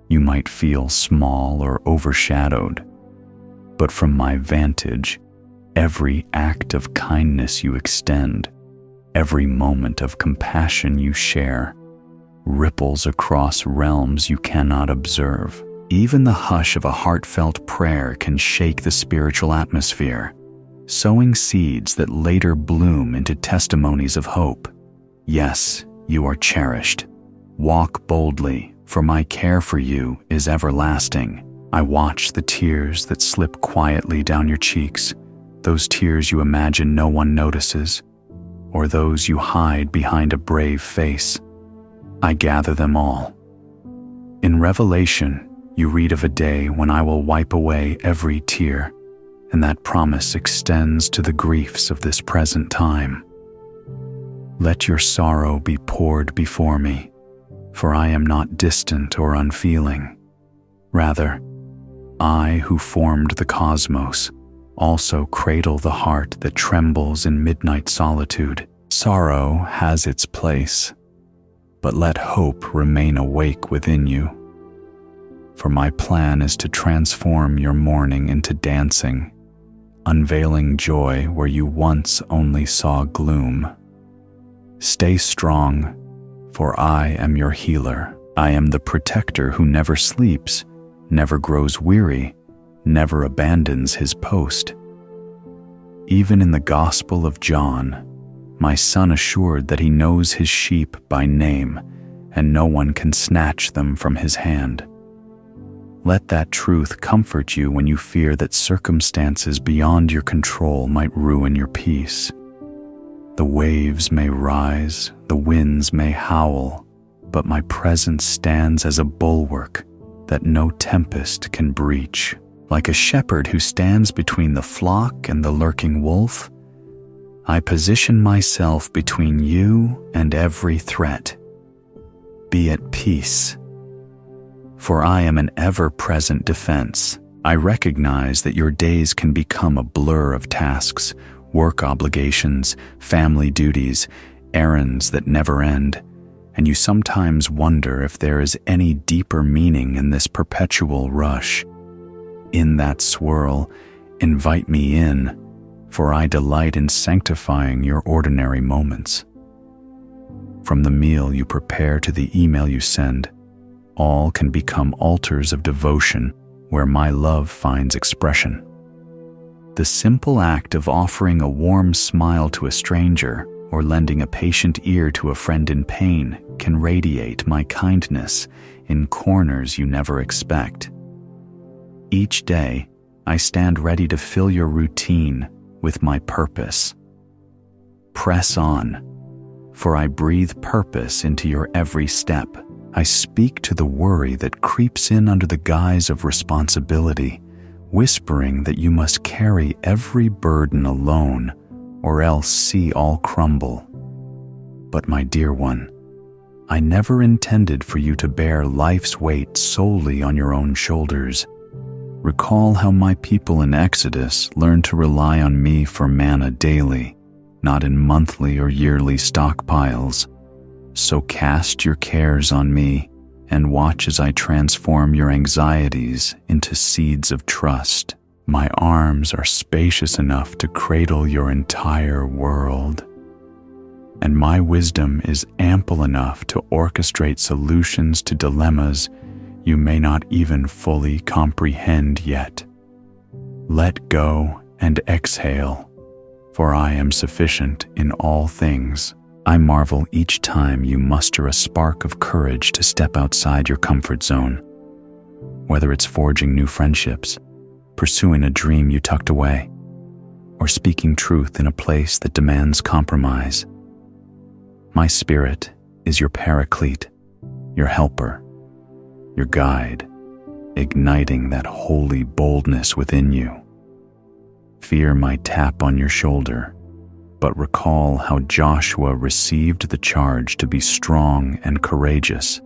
You might feel small or overshadowed, but from my vantage, every act of kindness you extend, every moment of compassion you share, ripples across realms you cannot observe. Even the hush of a heartfelt prayer can shake the spiritual atmosphere, sowing seeds that later bloom into testimonies of hope. Yes, you are cherished. Walk boldly, for my care for you is everlasting. I watch the tears that slip quietly down your cheeks, those tears you imagine no one notices, or those you hide behind a brave face. I gather them all. In Revelation, you read of a day when I will wipe away every tear, and that promise extends to the griefs of this present time. Let your sorrow be poured before me, for I am not distant or unfeeling. Rather, I who formed the cosmos also cradle the heart that trembles in midnight solitude. Sorrow has its place, but let hope remain awake within you. For my plan is to transform your mourning into dancing, unveiling joy where you once only saw gloom. Stay strong, for I am your healer. I am the protector who never sleeps, never grows weary, never abandons his post. Even in the Gospel of John, my son assured that he knows his sheep by name, and no one can snatch them from his hand. Let that truth comfort you when you fear that circumstances beyond your control might ruin your peace. The waves may rise, the winds may howl, but my presence stands as a bulwark that no tempest can breach. Like a shepherd who stands between the flock and the lurking wolf, I position myself between you and every threat. Be at peace, for I am an ever-present defense. I recognize that your days can become a blur of tasks, work obligations, family duties, errands that never end, and you sometimes wonder if there is any deeper meaning in this perpetual rush. In that swirl, invite me in, for I delight in sanctifying your ordinary moments. From the meal you prepare to the email you send, all can become altars of devotion where my love finds expression. The simple act of offering a warm smile to a stranger or lending a patient ear to a friend in pain can radiate my kindness in corners you never expect. Each day, I stand ready to fill your routine with my purpose. Press on, for I breathe purpose into your every step. I speak to the worry that creeps in under the guise of responsibility, whispering that you must carry every burden alone or else see all crumble. But my dear one, I never intended for you to bear life's weight solely on your own shoulders. Recall how my people in Exodus learned to rely on me for manna daily, not in monthly or yearly stockpiles. So cast your cares on me and watch as I transform your anxieties into seeds of trust. My arms are spacious enough to cradle your entire world, and my wisdom is ample enough to orchestrate solutions to dilemmas you may not even fully comprehend yet. Let go and exhale, for I am sufficient in all things. I marvel each time you muster a spark of courage to step outside your comfort zone, whether it's forging new friendships, pursuing a dream you tucked away, or speaking truth in a place that demands compromise. My spirit is your paraclete, your helper, your guide, igniting that holy boldness within you. Fear might tap on your shoulder, but recall how Joshua received the charge to be strong and courageous,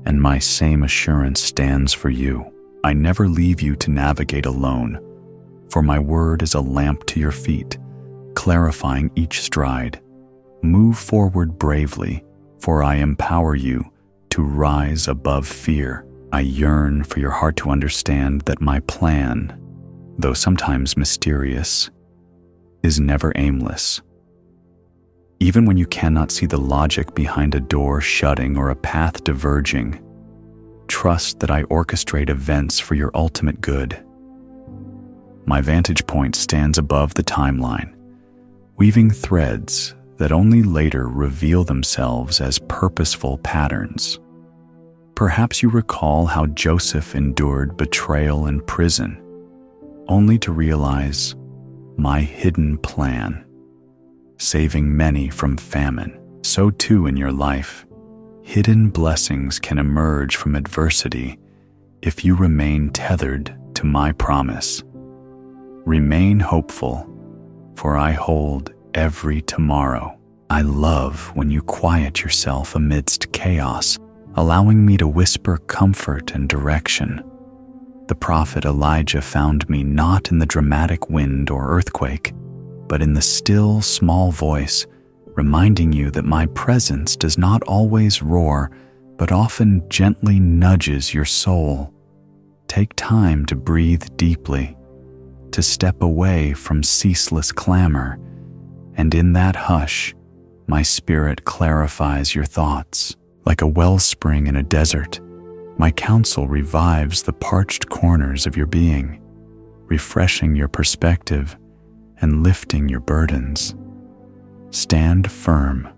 and my same assurance stands for you. I never leave you to navigate alone, for my word is a lamp to your feet, clarifying each stride. Move forward bravely, for I empower you to rise above fear. I yearn for your heart to understand that my plan, though sometimes mysterious, is never aimless. Even when you cannot see the logic behind a door shutting or a path diverging, trust that I orchestrate events for your ultimate good. My vantage point stands above the timeline, weaving threads that only later reveal themselves as purposeful patterns. Perhaps you recall how Joseph endured betrayal and prison, only to realize my hidden plan, saving many from famine. So too in your life, hidden blessings can emerge from adversity if you remain tethered to my promise. Remain hopeful, for I hold every tomorrow. I love when you quiet yourself amidst chaos, allowing me to whisper comfort and direction. The prophet Elijah found me not in the dramatic wind or earthquake, but in the still, small voice, reminding you that my presence does not always roar, but often gently nudges your soul. Take time to breathe deeply, to step away from ceaseless clamor, and in that hush, my spirit clarifies your thoughts. Like a wellspring in a desert, my counsel revives the parched corners of your being, refreshing your perspective and lifting your burdens. Stand firm,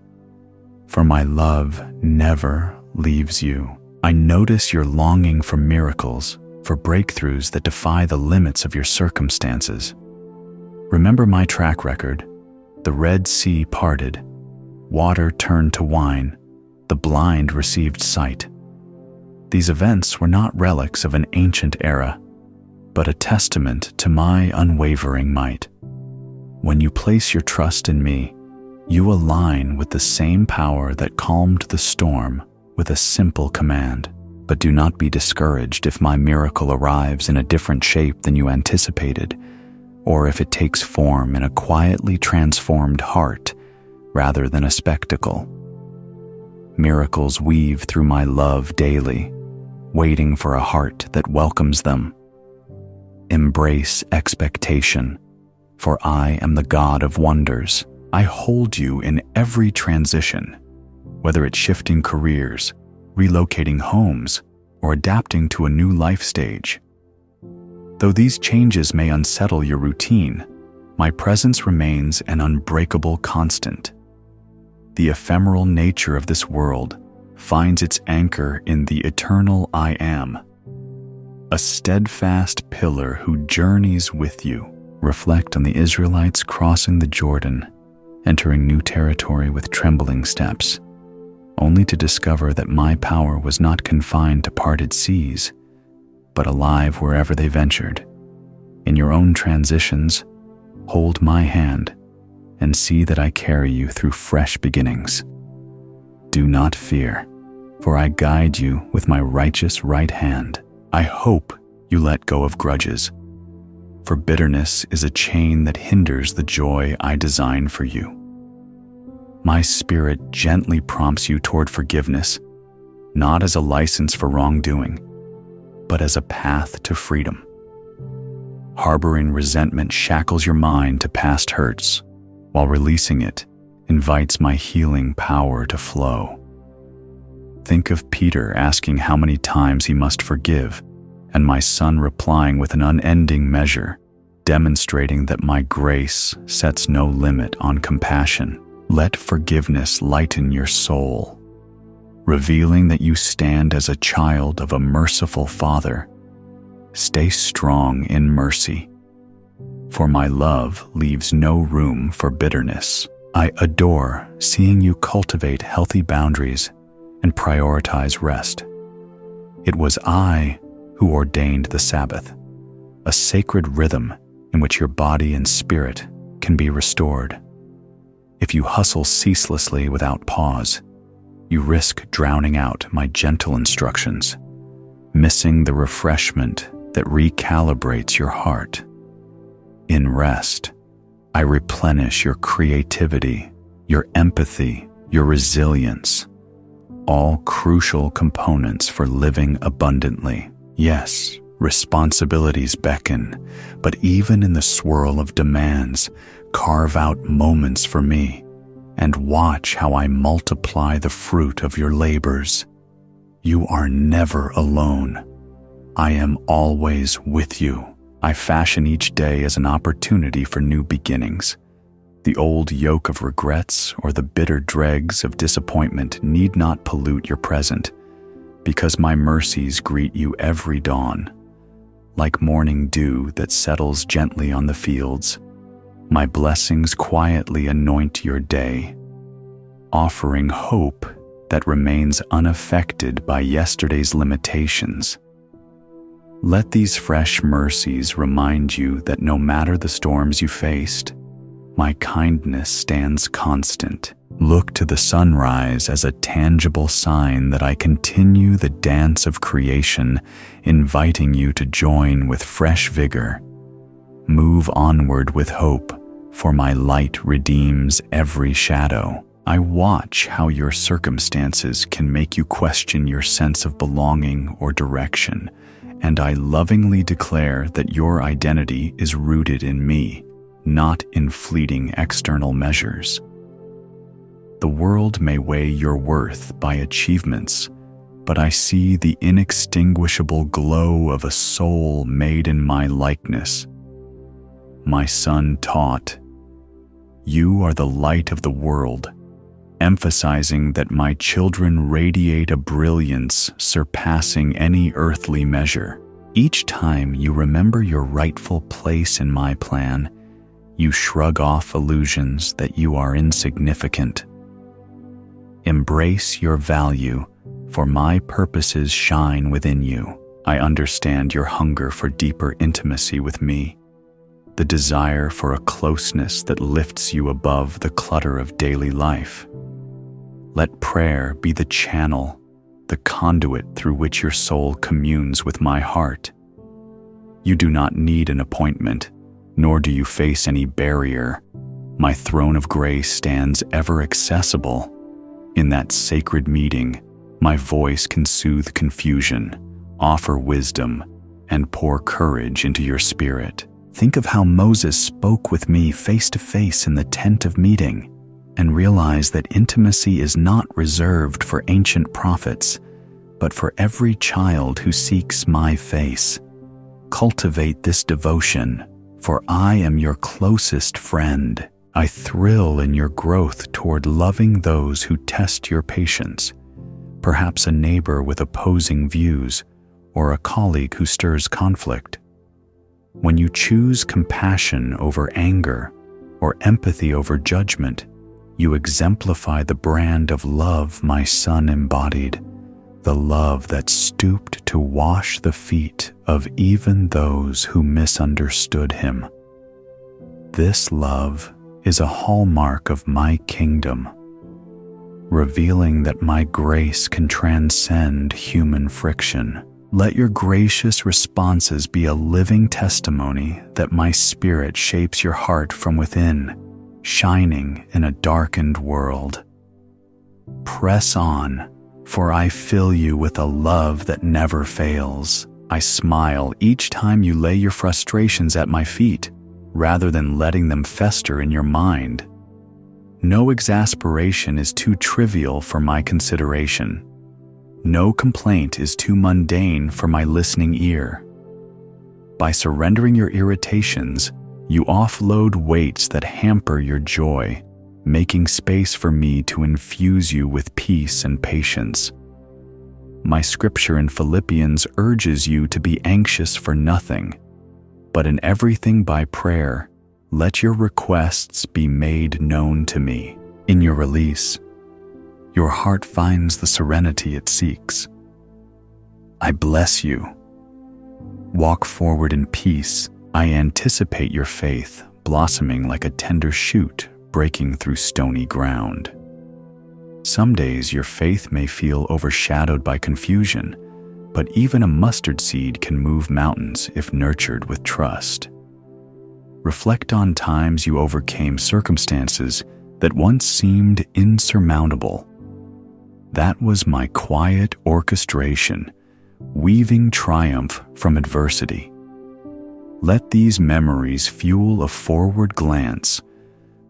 for my love never leaves you. I notice your longing for miracles, for breakthroughs that defy the limits of your circumstances. Remember my track record. The Red Sea parted, water turned to wine, the blind received sight. These events were not relics of an ancient era, but a testament to my unwavering might. When you place your trust in me, you align with the same power that calmed the storm with a simple command. But do not be discouraged if my miracle arrives in a different shape than you anticipated, or if it takes form in a quietly transformed heart rather than a spectacle. Miracles weave through my love daily, waiting for a heart that welcomes them. Embrace expectation, for I am the God of wonders. I hold you in every transition, whether it's shifting careers, relocating homes, or adapting to a new life stage. Though these changes may unsettle your routine, my presence remains an unbreakable constant. The ephemeral nature of this world finds its anchor in the eternal I Am, a steadfast pillar who journeys with you. Reflect on the Israelites crossing the Jordan, entering new territory with trembling steps, only to discover that my power was not confined to parted seas, but alive wherever they ventured. In your own transitions, hold my hand and see that I carry you through fresh beginnings. Do not fear, for I guide you with my righteous right hand. I hope you let go of grudges, for bitterness is a chain that hinders the joy I design for you. My spirit gently prompts you toward forgiveness, not as a license for wrongdoing, but as a path to freedom. Harboring resentment shackles your mind to past hurts, while releasing it invites my healing power to flow. Think of Peter asking how many times he must forgive, and my son replying with an unending measure, demonstrating that my grace sets no limit on compassion. Let forgiveness lighten your soul, revealing that you stand as a child of a merciful Father. Stay strong in mercy, for my love leaves no room for bitterness. I adore seeing you cultivate healthy boundaries and prioritize rest. It was I who ordained the Sabbath, a sacred rhythm in which your body and spirit can be restored. If you hustle ceaselessly without pause, you risk drowning out my gentle instructions, missing the refreshment that recalibrates your heart. In rest, I replenish your creativity, your empathy, your resilience, all crucial components for living abundantly. Yes, responsibilities beckon, but even in the swirl of demands, carve out moments for me and watch how I multiply the fruit of your labors. You are never alone. I am always with you. I fashion each day as an opportunity for new beginnings. The old yoke of regrets or the bitter dregs of disappointment need not pollute your present, because my mercies greet you every dawn. Like morning dew that settles gently on the fields, my blessings quietly anoint your day, offering hope that remains unaffected by yesterday's limitations. Let these fresh mercies remind you that no matter the storms you faced, my kindness stands constant. Look to the sunrise as a tangible sign that I continue the dance of creation, inviting you to join with fresh vigor. Move onward with hope, for my light redeems every shadow. I watch how your circumstances can make you question your sense of belonging or direction, and I lovingly declare that your identity is rooted in me, not in fleeting external measures. The world may weigh your worth by achievements, but I see the inextinguishable glow of a soul made in my likeness. My son taught, "You are the light of the world," emphasizing that my children radiate a brilliance surpassing any earthly measure. Each time you remember your rightful place in my plan, you shrug off illusions that you are insignificant. Embrace your value, for my purposes shine within you. I understand your hunger for deeper intimacy with me, the desire for a closeness that lifts you above the clutter of daily life. Let prayer be the channel, the conduit through which your soul communes with my heart. You do not need an appointment, nor do you face any barrier. My throne of grace stands ever accessible. In that sacred meeting, my voice can soothe confusion, offer wisdom, and pour courage into your spirit. Think of how Moses spoke with me face to face in the tent of meeting. and realize that intimacy is not reserved for ancient prophets, but for every child who seeks my face. Cultivate this devotion, for I am your closest friend. I thrill in your growth toward loving those who test your patience, perhaps a neighbor with opposing views or a colleague who stirs conflict. When you choose compassion over anger or empathy over judgment, you exemplify the brand of love my Son embodied, the love that stooped to wash the feet of even those who misunderstood him. This love is a hallmark of my kingdom, revealing that my grace can transcend human friction. Let your gracious responses be a living testimony that my Spirit shapes your heart from within, shining in a darkened world. Press on, for I fill you with a love that never fails. I smile each time you lay your frustrations at my feet, rather than letting them fester in your mind. No exasperation is too trivial for my consideration. No complaint is too mundane for my listening ear. By surrendering your irritations, you offload weights that hamper your joy, making space for me to infuse you with peace and patience. My scripture in Philippians urges you to be anxious for nothing, but in everything by prayer, let your requests be made known to me. In your release, your heart finds the serenity it seeks. I bless you. Walk forward in peace. I anticipate your faith blossoming like a tender shoot breaking through stony ground. Some days your faith may feel overshadowed by confusion, but even a mustard seed can move mountains if nurtured with trust. Reflect on times you overcame circumstances that once seemed insurmountable. That was my quiet orchestration, weaving triumph from adversity. Let these memories fuel a forward glance,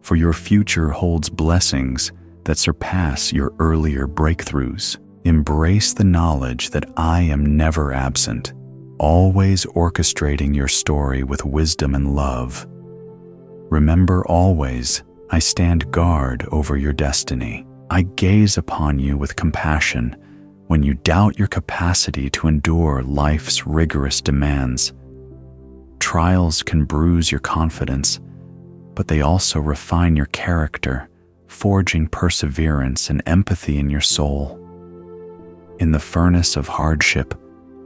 for your future holds blessings that surpass your earlier breakthroughs. Embrace the knowledge that I am never absent, always orchestrating your story with wisdom and love. Remember always, I stand guard over your destiny. I gaze upon you with compassion when you doubt your capacity to endure life's rigorous demands. Trials can bruise your confidence, but they also refine your character, forging perseverance and empathy in your soul. In the furnace of hardship,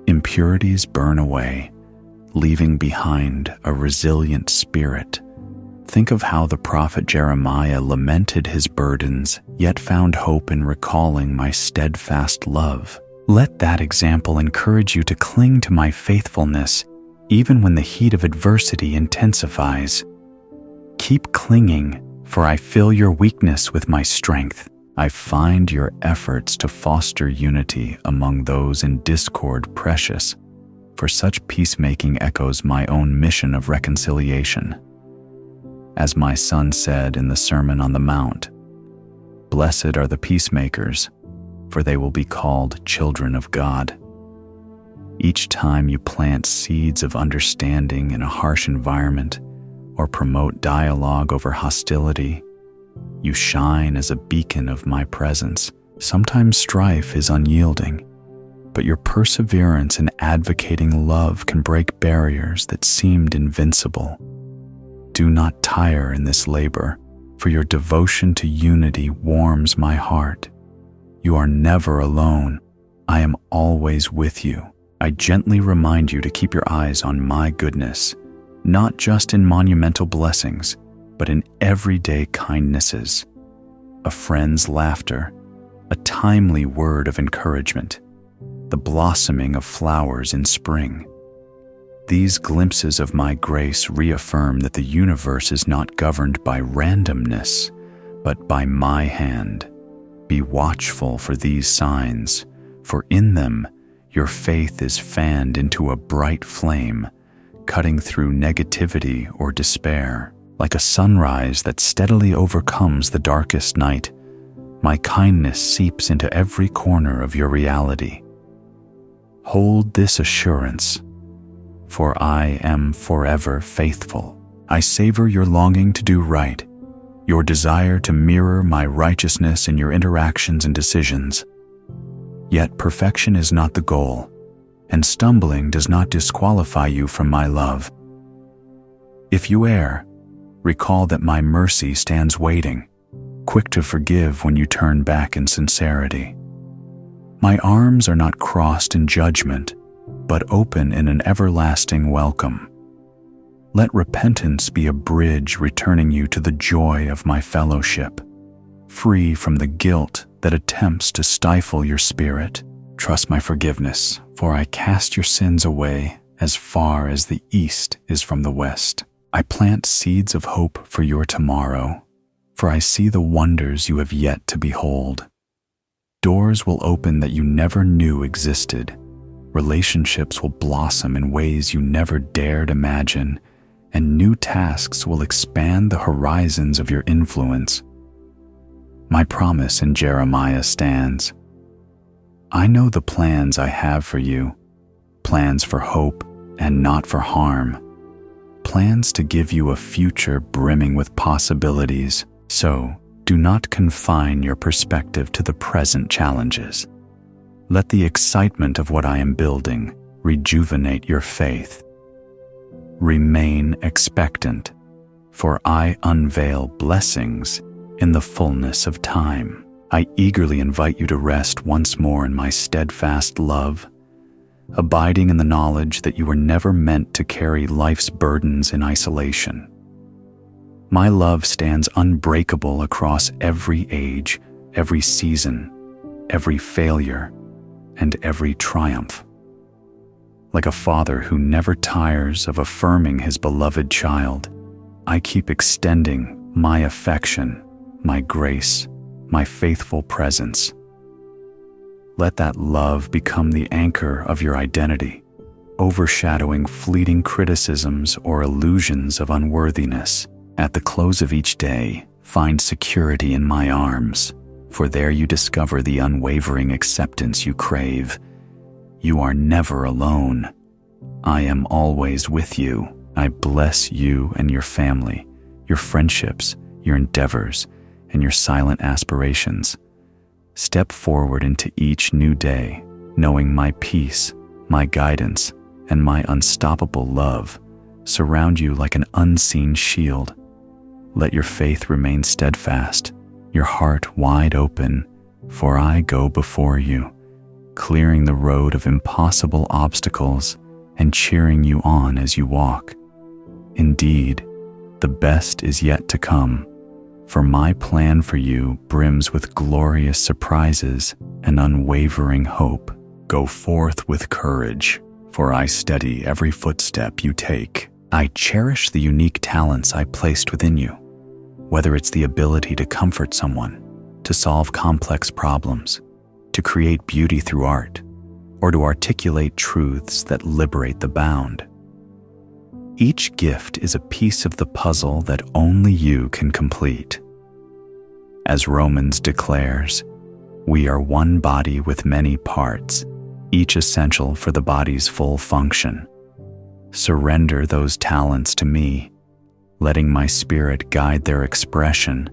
impurities burn away, leaving behind a resilient spirit. Think of how the prophet Jeremiah lamented his burdens, yet found hope in recalling my steadfast love. Let that example encourage you to cling to my faithfulness, even when the heat of adversity intensifies. Keep clinging, for I fill your weakness with my strength. I find your efforts to foster unity among those in discord precious, for such peacemaking echoes my own mission of reconciliation. As my Son said in the Sermon on the Mount, "Blessed are the peacemakers, for they will be called children of God." Each time you plant seeds of understanding in a harsh environment or promote dialogue over hostility, you shine as a beacon of my presence. Sometimes strife is unyielding, but your perseverance in advocating love can break barriers that seemed invincible. Do not tire in this labor, for your devotion to unity warms my heart. You are never alone. I am always with you. I gently remind you to keep your eyes on my goodness, not just in monumental blessings, but in everyday kindnesses. A friend's laughter, a timely word of encouragement, the blossoming of flowers in spring. These glimpses of my grace reaffirm that the universe is not governed by randomness, but by my hand. Be watchful for these signs, for in them your faith is fanned into a bright flame, cutting through negativity or despair. Like a sunrise that steadily overcomes the darkest night, my kindness seeps into every corner of your reality. Hold this assurance, for I am forever faithful. I savor your longing to do right, your desire to mirror my righteousness in your interactions and decisions. Yet perfection is not the goal, and stumbling does not disqualify you from my love. If you err, recall that my mercy stands waiting, quick to forgive when you turn back in sincerity. My arms are not crossed in judgment, but open in an everlasting welcome. Let repentance be a bridge returning you to the joy of my fellowship, free from the guilt that attempts to stifle your spirit. Trust my forgiveness, for I cast your sins away as far as the east is from the west. I plant seeds of hope for your tomorrow, for I see the wonders you have yet to behold. Doors will open that you never knew existed. Relationships will blossom in ways you never dared imagine, and new tasks will expand the horizons of your influence. My promise in Jeremiah stands. I know the plans I have for you, plans for hope and not for harm, plans to give you a future brimming with possibilities. So, do not confine your perspective to the present challenges. Let the excitement of what I am building rejuvenate your faith. Remain expectant, for I unveil blessings in the fullness of time. I eagerly invite you to rest once more in my steadfast love, abiding in the knowledge that you were never meant to carry life's burdens in isolation. My love stands unbreakable across every age, every season, every failure, and every triumph. Like a father who never tires of affirming his beloved child, I keep extending my affection, my grace, my faithful presence. Let that love become the anchor of your identity, overshadowing fleeting criticisms or illusions of unworthiness. At the close of each day, find security in my arms, for there you discover the unwavering acceptance you crave. You are never alone. I am always with you. I bless you and your family, your friendships, your endeavors, and your silent aspirations. Step forward into each new day, knowing my peace, my guidance, and my unstoppable love surround you like an unseen shield. Let your faith remain steadfast, your heart wide open, for I go before you, clearing the road of impossible obstacles and cheering you on as you walk. Indeed, the best is yet to come, for my plan for you brims with glorious surprises and unwavering hope. Go forth with courage, for I steady every footstep you take. I cherish the unique talents I placed within you, whether it's the ability to comfort someone, to solve complex problems, to create beauty through art, or to articulate truths that liberate the bound. Each gift is a piece of the puzzle that only you can complete. As Romans declares, we are one body with many parts, each essential for the body's full function. Surrender those talents to me, letting my spirit guide their expression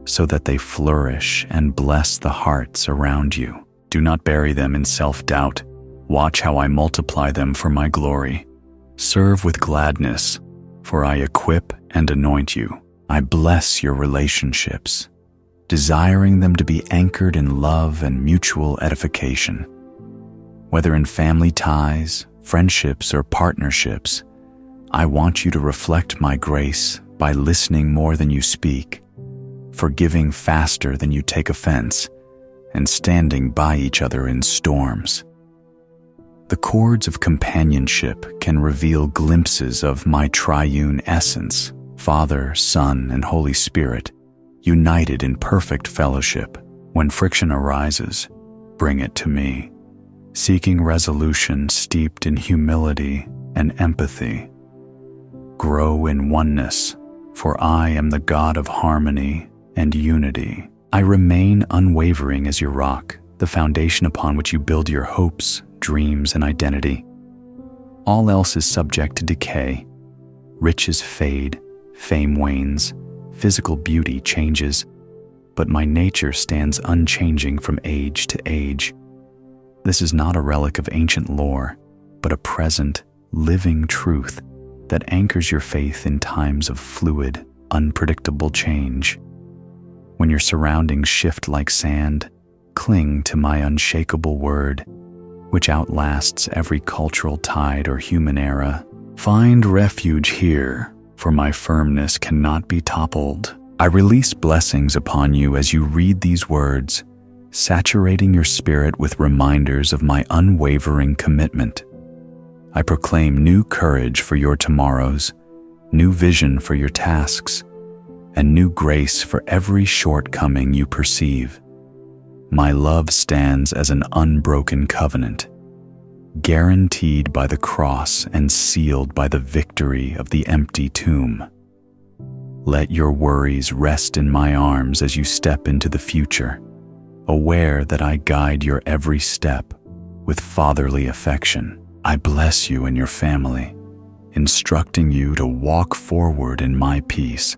so that they flourish and bless the hearts around you. Do not bury them in self-doubt. Watch how I multiply them for my glory. Serve with gladness, for I equip and anoint you. I bless your relationships, desiring them to be anchored in love and mutual edification. Whether in family ties, friendships, or partnerships, I want you to reflect my grace by listening more than you speak, forgiving faster than you take offense, and standing by each other in storms. The cords of companionship can reveal glimpses of my triune essence, Father, Son, and Holy Spirit, united in perfect fellowship. When friction arises, bring it to me, seeking resolution steeped in humility and empathy. Grow in oneness, For I am the God of harmony and unity. I remain unwavering as your rock, the foundation upon which you build your hopes, dreams, and identity. All else is subject to decay. Riches fade, fame wanes, physical beauty changes, but my nature stands unchanging from age to age. This is not a relic of ancient lore, but a present, living truth that anchors your faith in times of fluid, unpredictable change. When your surroundings shift like sand, cling to my unshakable word, which outlasts every cultural tide or human era. Find refuge here, for my firmness cannot be toppled. I release blessings upon you as you read these words, saturating your spirit with reminders of my unwavering commitment. I proclaim new courage for your tomorrows, new vision for your tasks, and new grace for every shortcoming you perceive. My love stands as an unbroken covenant, guaranteed by the cross and sealed by the victory of the empty tomb. Let your worries rest in my arms as you step into the future, aware that I guide your every step with fatherly affection. I bless you and your family, instructing you to walk forward in my peace.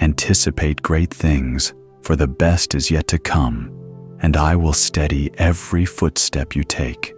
Anticipate great things, for the best is yet to come, and I will steady every footstep you take.